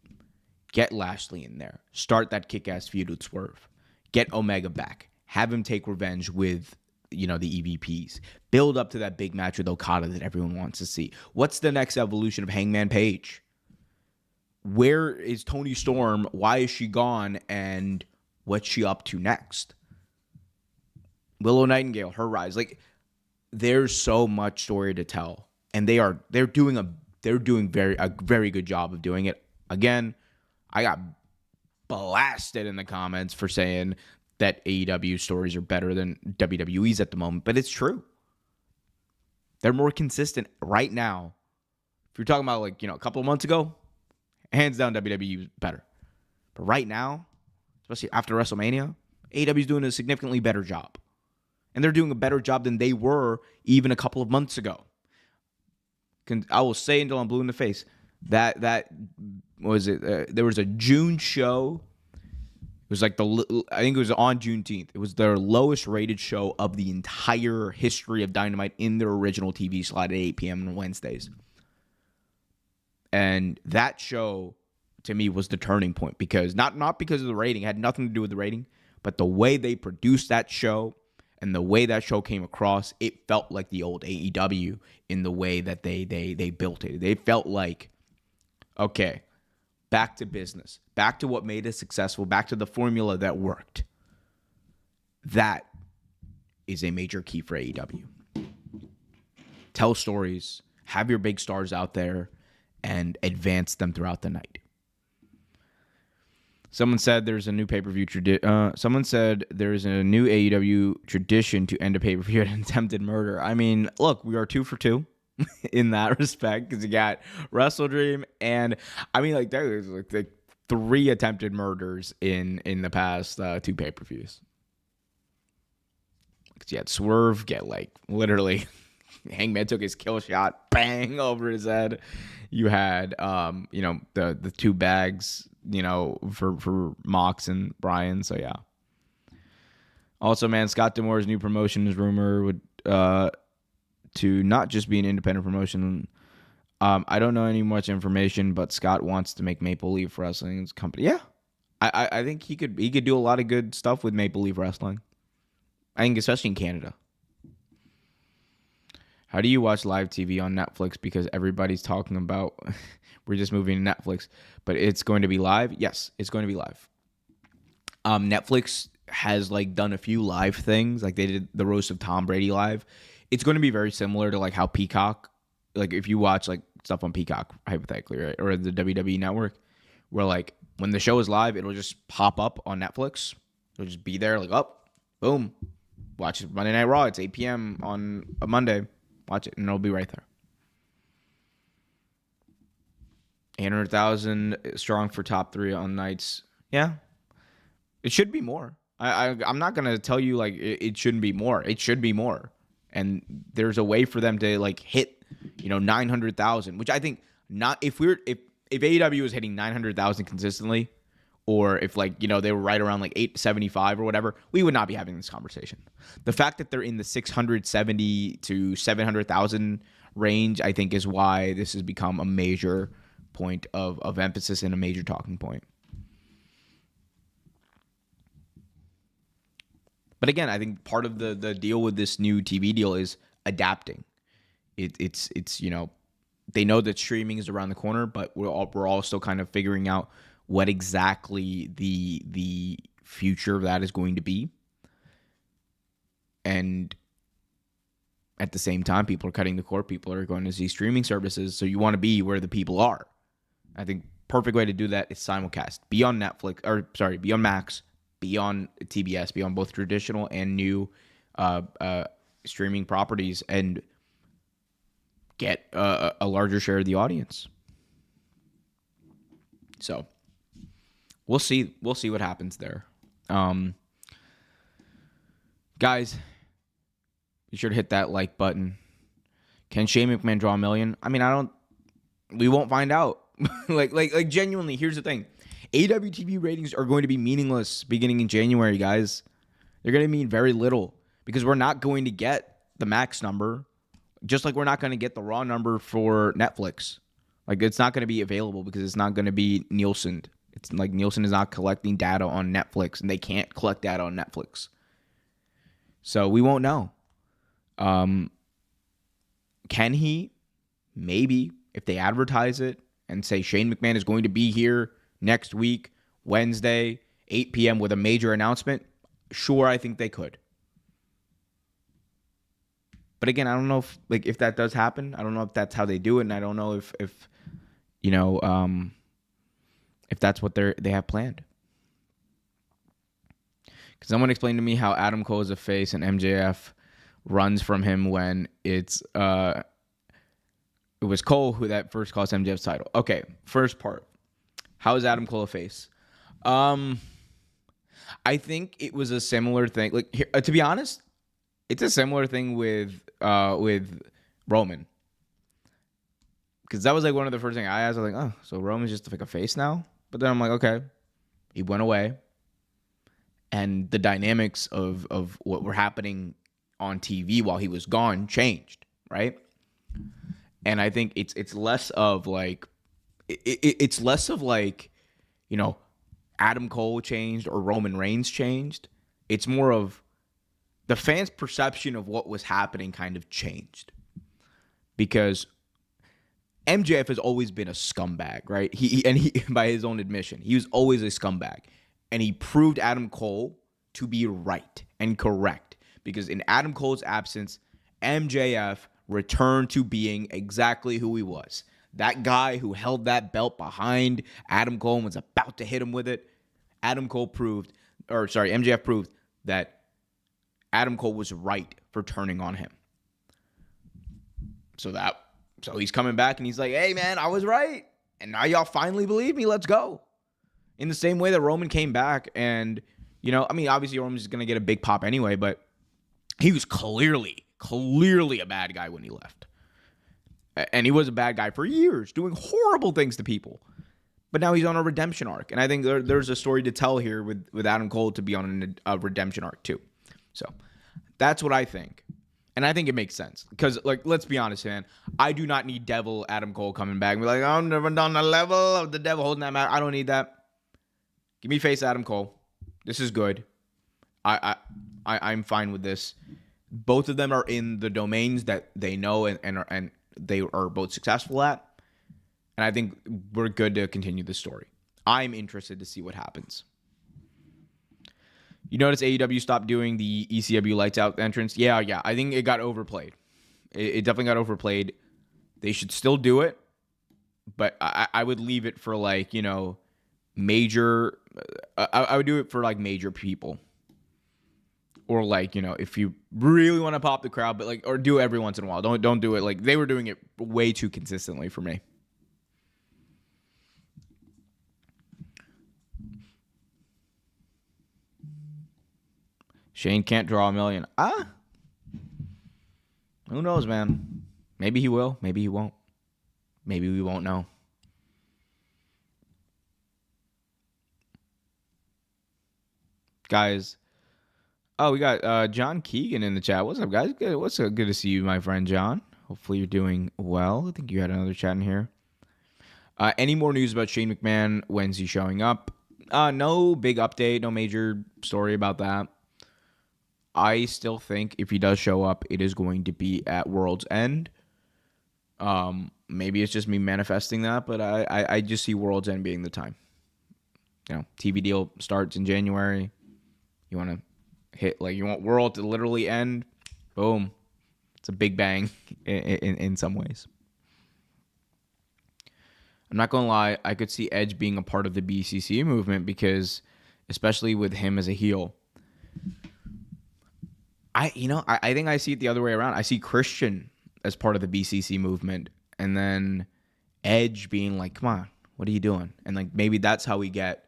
Get Lashley in there. Start that kick-ass feud with Swerve. Get Omega back. Have him take revenge with, the EVPs. Build up to that big match with Okada that everyone wants to see. What's the next evolution of Hangman Page? where is Toni Storm? Why is she gone? And what's she up to next? Willow Nightingale, her rise. Like, there's so much story to tell, and they're doing a very good job of doing it. Again, I got blasted in the comments for saying that AEW stories are better than WWE's at the moment, but it's true. They're more consistent right now. If you're talking about, like, a couple of months ago, hands down WWE was better. But right now, especially after WrestleMania, AEW is doing a significantly better job. And they're doing a better job than they were even a couple of months ago. I will say until I'm blue in the face, that was it. There was a June show. It was like I think it was on Juneteenth. It was their lowest rated show of the entire history of Dynamite in their original TV slot at 8 p.m. on Wednesdays. And that show, to me, was the turning point, because not because of the rating. It had nothing to do with the rating, but the way they produced that show and the way that show came across, it felt like the old AEW in the way that they built it. They felt like, okay, back to business, back to what made it successful, back to the formula that worked. That is a major key for AEW. Tell stories, have your big stars out there, and advance them throughout the night. Someone said there's a new pay-per-view someone said there's a new AEW tradition to end a pay-per-view at attempted murder. I mean, look, we are 2 for 2 in that respect, because you got Wrestle Dream, and I mean, like, there was like 3 attempted murders in the past 2 pay-per-views. Because you had Swerve get, like, literally Hangman took his kill shot, bang, over his head. You had the 2 bags, for Mox and Brian. So yeah. Also, man, Scott D'Amore's new promotion is rumored to not just be an independent promotion. I don't know any much information, but Scott wants to make Maple Leaf Wrestling's company. Yeah, I think he could do a lot of good stuff with Maple Leaf Wrestling. I think especially in Canada. How do you watch live TV on Netflix? Because everybody's talking about we're just moving to Netflix, but it's going to be live. Yes, it's going to be live. Netflix has done a few live things, like they did the roast of Tom Brady live. It's going to be very similar to how Peacock, if you watch stuff on Peacock hypothetically, right, or the WWE Network, where when the show is live, it'll just pop up on Netflix. It'll just be there, boom, watch Monday Night Raw. It's 8 p.m. on a Monday. Watch it, and it'll be right there. 800,000 strong for top 3 on nights. Yeah, it should be more. I'm not gonna tell you it shouldn't be more. It should be more, and there's a way for them to hit 900,000, which I think not. If AEW was hitting 900,000 consistently, or if they were right around 875 or whatever, we would not be having this conversation. The fact that they're in the 670 to 700,000 range, I think, is why this has become a major point of emphasis and a major talking point. But again, I think part of the deal with this new TV deal is adapting. It's they know that streaming is around the corner, but we're all still kind of figuring out what exactly the future of that is going to be. And at the same time, people are cutting the cord. People are going to see streaming services. So you want to be where the people are. I think perfect way to do that is simulcast. Be on be on Max, be on TBS, be on both traditional and new streaming properties, and get a larger share of the audience. So we'll see what happens there. Guys, be sure to hit that like button. Can Shane McMahon draw 1 million? I mean, we won't find out. like genuinely, here's the thing. AEW TV ratings are going to be meaningless beginning in January, guys. They're going to mean very little because we're not going to get the Max number, just like we're not going to get the Raw number for Netflix. It's not going to be available because it's not going to be Nielsen. It's Nielsen is not collecting data on Netflix, and they can't collect data on Netflix. So we won't know. Can he? Maybe. If they advertise it, and say Shane McMahon is going to be here next week, Wednesday, 8 p.m. with a major announcement? Sure, I think they could. But again, I don't know if that does happen. I don't know if that's how they do it, and I don't know if that's what they have planned. Because someone explained to me how Adam Cole is a face and MJF runs from him when it was Cole who that first cost MJF's title. Okay, first part. How is Adam Cole a face? I think it was a similar thing. Like, to be honest, it's a similar thing with Roman. Because that was like one of the first things I asked. I was like, oh, so Roman's just like a face now? But then I'm like, okay, he went away. And the dynamics of what were happening on TV while he was gone changed, right? And I think it's less of like it's less of like, Adam Cole changed or Roman Reigns changed. It's more of the fans' perception of what was happening kind of changed. Because MJF has always been a scumbag, right? He by his own admission, he was always a scumbag. And he proved Adam Cole to be right and correct. Because in Adam Cole's absence, MJF returned to being exactly who he was. That guy who held that belt behind Adam Cole and was about to hit him with it. MJF proved that Adam Cole was right for turning on him. So he's coming back and he's like, hey man, I was right. And now y'all finally believe me. Let's go. In the same way that Roman came back and, obviously Roman's just going to get a big pop anyway, but he was clearly a bad guy when he left. And he was a bad guy for years, doing horrible things to people. But now he's on a redemption arc. And I think there's a story to tell here with Adam Cole to be on a redemption arc too. So that's what I think. And I think it makes sense. Because, let's be honest, man. I do not need Devil Adam Cole coming back and be like, I'm never done the level of the Devil holding that match. I don't need that. Give me face Adam Cole. This is good. I'm fine with this. Both of them are in the domains that they know and they are both successful at. And I think we're good to continue this story. I'm interested to see what happens. You notice AEW stopped doing the ECW Lights Out entrance? Yeah. I think it got overplayed. It definitely got overplayed. They should still do it. But I would leave it for major... I would do it for major people. Or if you really want to pop the crowd, but or do it every once in a while. Don't do it they were doing it way too consistently for me. Shane can't draw 1 million. Who knows, man? Maybe he will. Maybe he won't. Maybe we won't know. Guys. Oh, we got John Keegan in the chat. What's up, guys? Good. What's up? Good to see you, my friend John. Hopefully you're doing well. I think you had another chat in here. Any more news about Shane McMahon? When's he showing up? No big update. No major story about that. I still think if he does show up, it is going to be at World's End. Maybe it's just me manifesting that, but I just see World's End being the time. TV deal starts in January. You want to hit you want World to literally end. Boom. It's a big bang in some ways. I'm not gonna lie, I could see Edge being a part of the BCC movement because, especially with him as a heel, I think I see it the other way around. I see Christian as part of the BCC movement, and then Edge being like, "Come on, what are you doing?" And maybe that's how we get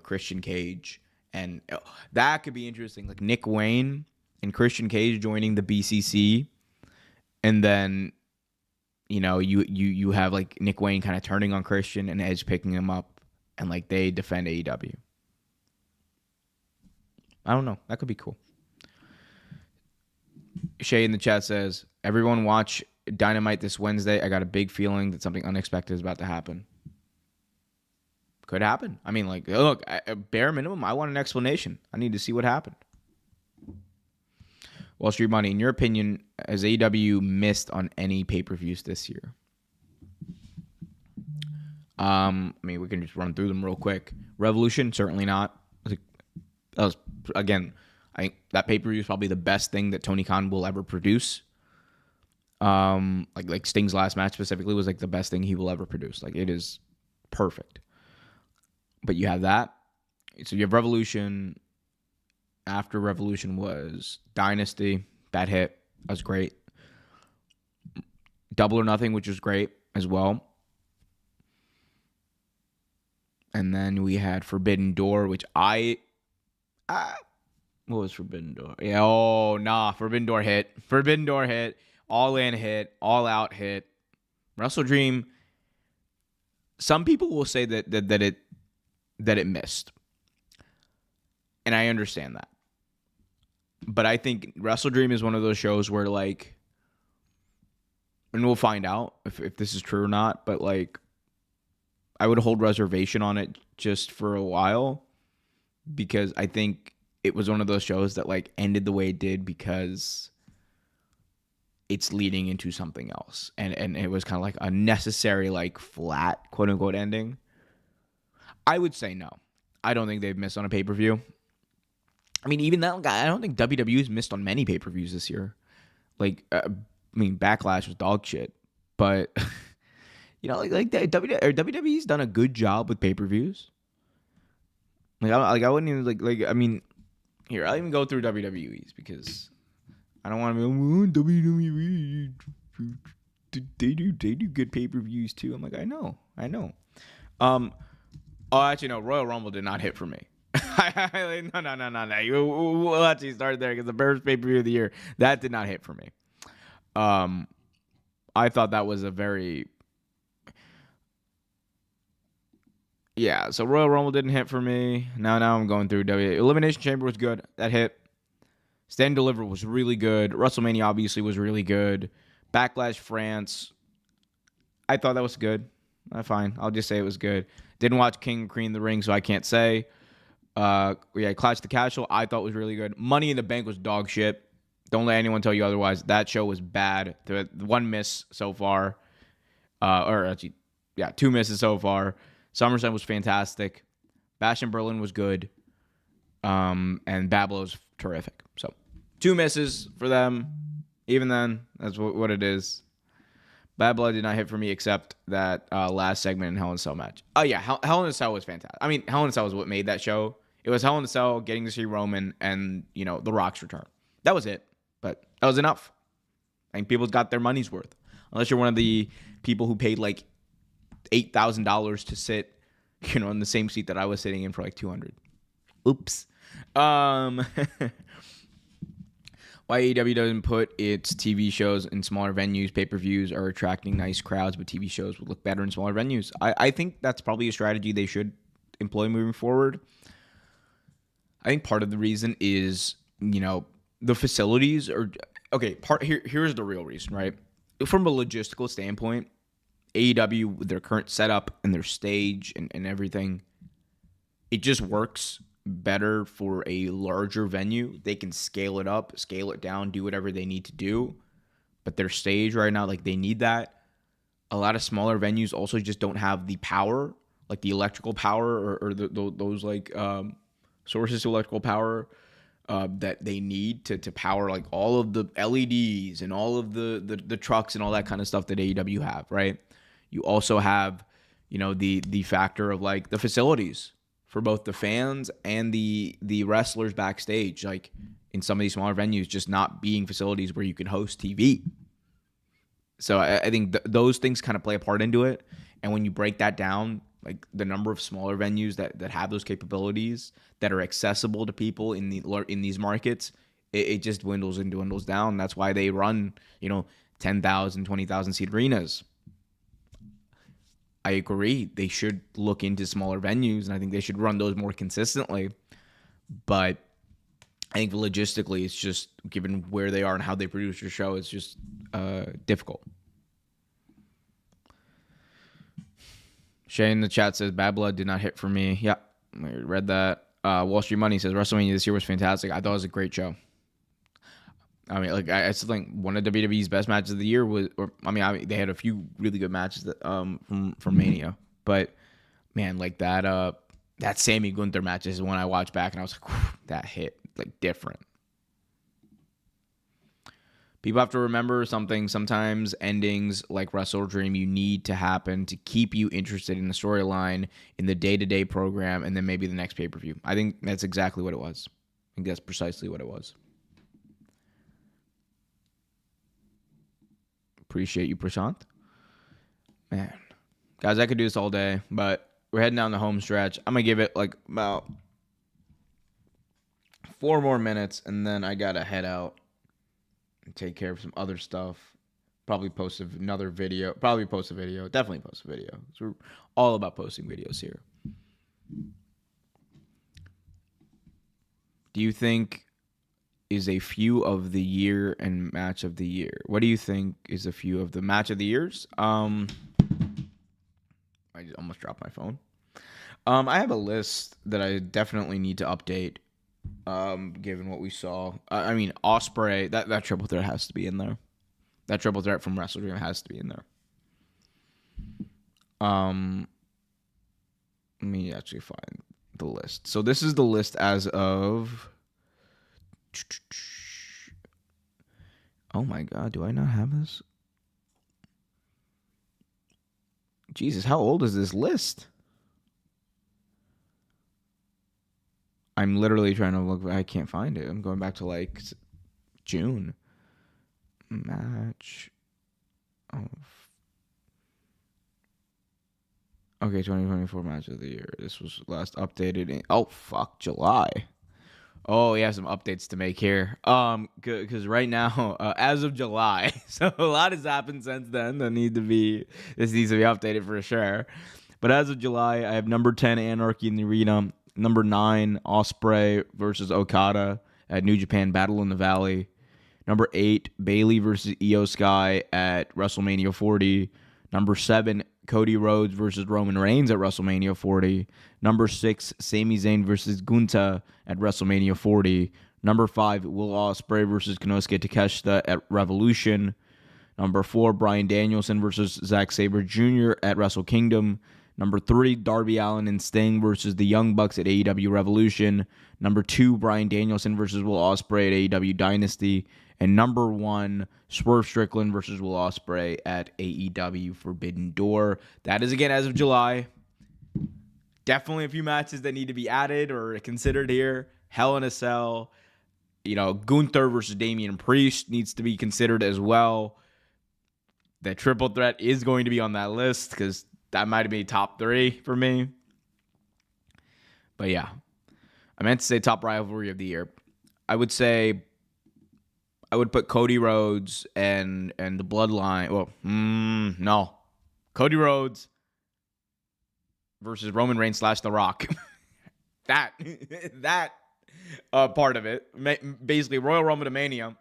Christian Cage. And that could be interesting. Nick Wayne and Christian Cage joining the BCC. And then, you have Nick Wayne kind of turning on Christian and Edge picking him up. And they defend AEW. I don't know. That could be cool. Shay in the chat says, everyone watch Dynamite this Wednesday. I got a big feeling that something unexpected is about to happen. Could happen. I mean, look, bare minimum, I want an explanation. I need to see what happened. Wall Street Money, in your opinion, has AEW missed on any pay-per-views this year? I mean, we can just run through them real quick. Revolution, certainly not. That was, again, I think that pay-per-view is probably the best thing that Tony Khan will ever produce. Like Sting's last match specifically was like the best thing he will ever produce. Like, it is perfect. But you have that. So you have Revolution. After Revolution was Dynasty. That hit. That was great. Double or Nothing, which was great as well. And then we had Forbidden Door, which what was Forbidden Door? Yeah, oh, nah. Forbidden Door hit. Forbidden Door hit. All in hit. All out hit. Wrestle Dream. Some people will say that it missed. And I understand that. But I think Wrestle Dream is one of those shows where, like, and we'll find out if this is true or not, but, like, I would hold reservation on it just for a while, because I think it was one of those shows that, like, ended the way it did because it's leading into something else. And it was kind of like a necessary, like, flat, quote unquote, ending. I would say no. I don't think they've missed on a pay-per-view. I mean, even that guy, I don't think WWE's missed on many pay-per-views this year. Like, I mean, Backlash was dog shit, but you know, like WWE's done a good job with pay-per-views. I wouldn't even I mean, here, I'll even go through WWE's because I don't want to be WWE. They do good pay-per-views too. I'm like, I know. Oh, actually, no. Royal Rumble did not hit for me. No. We'll actually start there because the first pay-per-view of the year, that did not hit for me. I thought that was a very... Yeah, so Royal Rumble didn't hit for me. Now I'm going through WWE. Elimination Chamber was good. That hit. Stand and Deliver was really good. WrestleMania obviously was really good. Backlash France, I thought that was good. Fine. I'll just say it was good. Didn't watch King of Queen of the Ring, so I can't say. Clash the Castle, I thought was really good. Money in the Bank was dog shit. Don't let anyone tell you otherwise. That show was bad. The one miss so far. Two misses so far. SummerSlam was fantastic. Bash in Berlin was good. And Babylon was terrific. So, 2 misses for them. Even then, that's what it is. Bad Blood did not hit for me except that last segment in Hell in a Cell match. Oh, yeah. Hell in a Cell was fantastic. I mean, Hell in a Cell was what made that show. It was Hell in a Cell, getting to see Roman, and, you know, The Rock's return. That was it. But that was enough. I think people got their money's worth. Unless you're one of the people who paid, like, $8,000 to sit, you know, in the same seat that I was sitting in for, like, $200. Oops. Why AEW doesn't put its TV shows in smaller venues. Pay-per-views are attracting nice crowds, but TV shows would look better in smaller venues. I think that's probably a strategy they should employ moving forward. I think part of the reason is, you know, the facilities are... Okay, here's the real reason, right? From a logistical standpoint, AEW, with their current setup and their stage and everything, it just works better for a larger venue. They can scale it up, scale it down, do whatever they need to do. But their stage right now, like, they need that. A lot of smaller venues also just don't have the power, like the electrical power or those like sources of electrical power that they need to power like all of the LEDs and all of the trucks and all that kind of stuff that AEW have, right? You also have, you know, the factor of like the facilities for both the fans and the wrestlers backstage, like in some of these smaller venues, just not being facilities where you can host TV. So I think those things kind of play a part into it. And when you break that down, like the number of smaller venues that have those capabilities that are accessible to people in these markets, it just dwindles and dwindles down. That's why they run, you know, 10,000, 20,000 seat arenas. I agree. They should look into smaller venues, and I think they should run those more consistently. But I think logistically, it's just, given where they are and how they produce your show, it's just difficult. Shay in the chat says, Bad Blood did not hit for me. Yeah, I read that. Wall Street Money says, WrestleMania this year was fantastic. I thought it was a great show. I mean, like, I still think one of WWE's best matches of the year was, they had a few really good matches that, from Mania, But man, like that Sammy Gunther match is one I watched back and I was like, that hit like different. People have to remember something. Sometimes endings like Wrestle Dream you need to happen to keep you interested in the storyline, in the day-to-day program, and then maybe the next pay-per-view. I think that's exactly what it was. I think that's precisely what it was. Appreciate you, Prashant. Man. Guys, I could do this all day, but we're heading down the home stretch. I'm going to give it like about 4 more minutes, and then I got to head out. Take care of some other stuff. Probably post another video. Definitely post a video. So we're all about posting videos here. Do you think is a few of the year and match of the year? What do you think is a few of the match of the years? I just almost dropped my phone. I have a list that I definitely need to update. Given what we saw, I mean, Ospreay, that triple threat has to be in there. That triple threat from Wrestle Dream has to be in there. Let me actually find the list. So this is the list as of. Oh my God, do I not have this? Jesus, how old is this list? I'm literally trying to look. I can't find it. I'm going back to like June. Match of. Okay, 2024 match of the year. This was last updated in. Oh, fuck, July. Oh, yeah, some updates to make here. Because right now, as of July, so a lot has happened since then. This needs to be updated for sure. But as of July, I have number 10 Anarchy in the Arena. Number 9, Ospreay versus Okada at New Japan Battle in the Valley. Number 8, Bayley versus Io Sky at WrestleMania 40. Number 7, Cody Rhodes versus Roman Reigns at WrestleMania 40. Number 6, Sami Zayn versus Gunta at WrestleMania 40. Number 5, Will Ospreay versus Konosuke Takeshita at Revolution. Number 4, Bryan Danielson versus Zack Sabre Jr. at Wrestle Kingdom. Number 3, Darby Allin and Sting versus the Young Bucks at AEW Revolution. Number 2, Bryan Danielson versus Will Ospreay at AEW Dynasty. And number 1, Swerve Strickland versus Will Ospreay at AEW Forbidden Door. That is, again, as of July. Definitely a few matches that need to be added or considered here. Hell in a Cell. Gunther versus Damian Priest needs to be considered as well. The triple threat is going to be on that list because that might be top 3 for me. But yeah, I meant to say top rivalry of the year. I would say I would put Cody Rhodes and the Bloodline. Well, no. Cody Rhodes versus Roman Reigns / The Rock. that part of it. Basically, Royal Rumble Mania.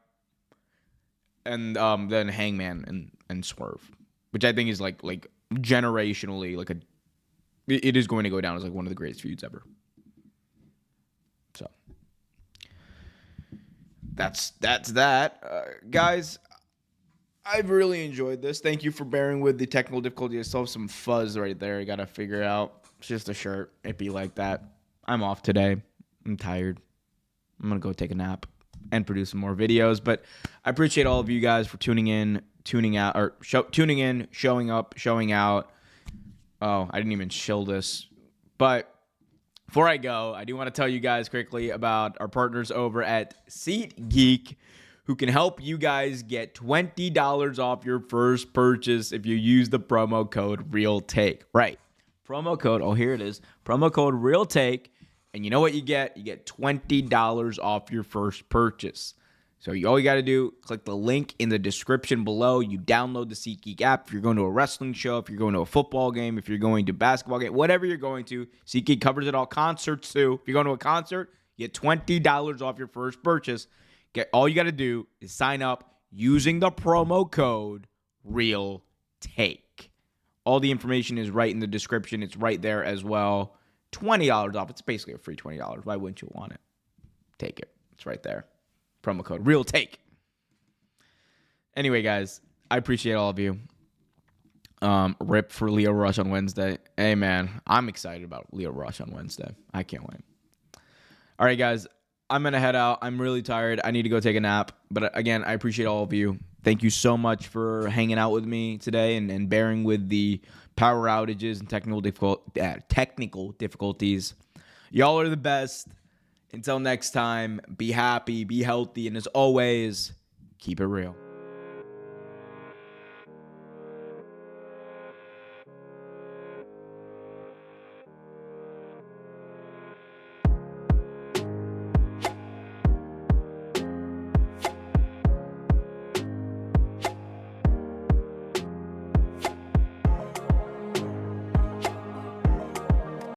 And then Hangman and Swerve. Which I think is like generationally it is going to go down as like one of the greatest feuds ever. So that's that. Guys, I've really enjoyed this. Thank you for bearing with the technical difficulty. I still have some fuzz right there I gotta figure out. It's just a shirt. It'd be like that. I'm off today. I'm tired. I'm gonna go take a nap and produce some more videos. But I appreciate all of you guys for tuning in, showing up, showing out. Oh, I didn't even shill this. But before I go, I do want to tell you guys quickly about our partners over at SeatGeek, who can help you guys get $20 off your first purchase if you use the promo code REALTAKE. Right. Promo code, here it is. Promo code REALTAKE. And you know what you get? You get $20 off your first purchase. So all you got to do, click the link in the description below. You download the SeatGeek app. If you're going to a wrestling show, if you're going to a football game, if you're going to a basketball game, whatever you're going to, SeatGeek covers it all. Concerts too. If you're going to a concert, you get $20 off your first purchase. All you got to do is sign up using the promo code REALTAKE. All the information is right in the description. It's right there as well. $20 off. It's basically a free $20. Why wouldn't you want it? Take it. It's right there. Promo code REALTAKE. Anyway, guys, I appreciate all of you. Rip for Leo Rush on Wednesday. Hey, man, I'm excited about Leo Rush on Wednesday. I can't wait. All right, guys, I'm going to head out. I'm really tired. I need to go take a nap. But again, I appreciate all of you. Thank you so much for hanging out with me today and bearing with the power outages and technical difficulties. Y'all are the best. Until next time, be happy, be healthy, and as always, keep it real.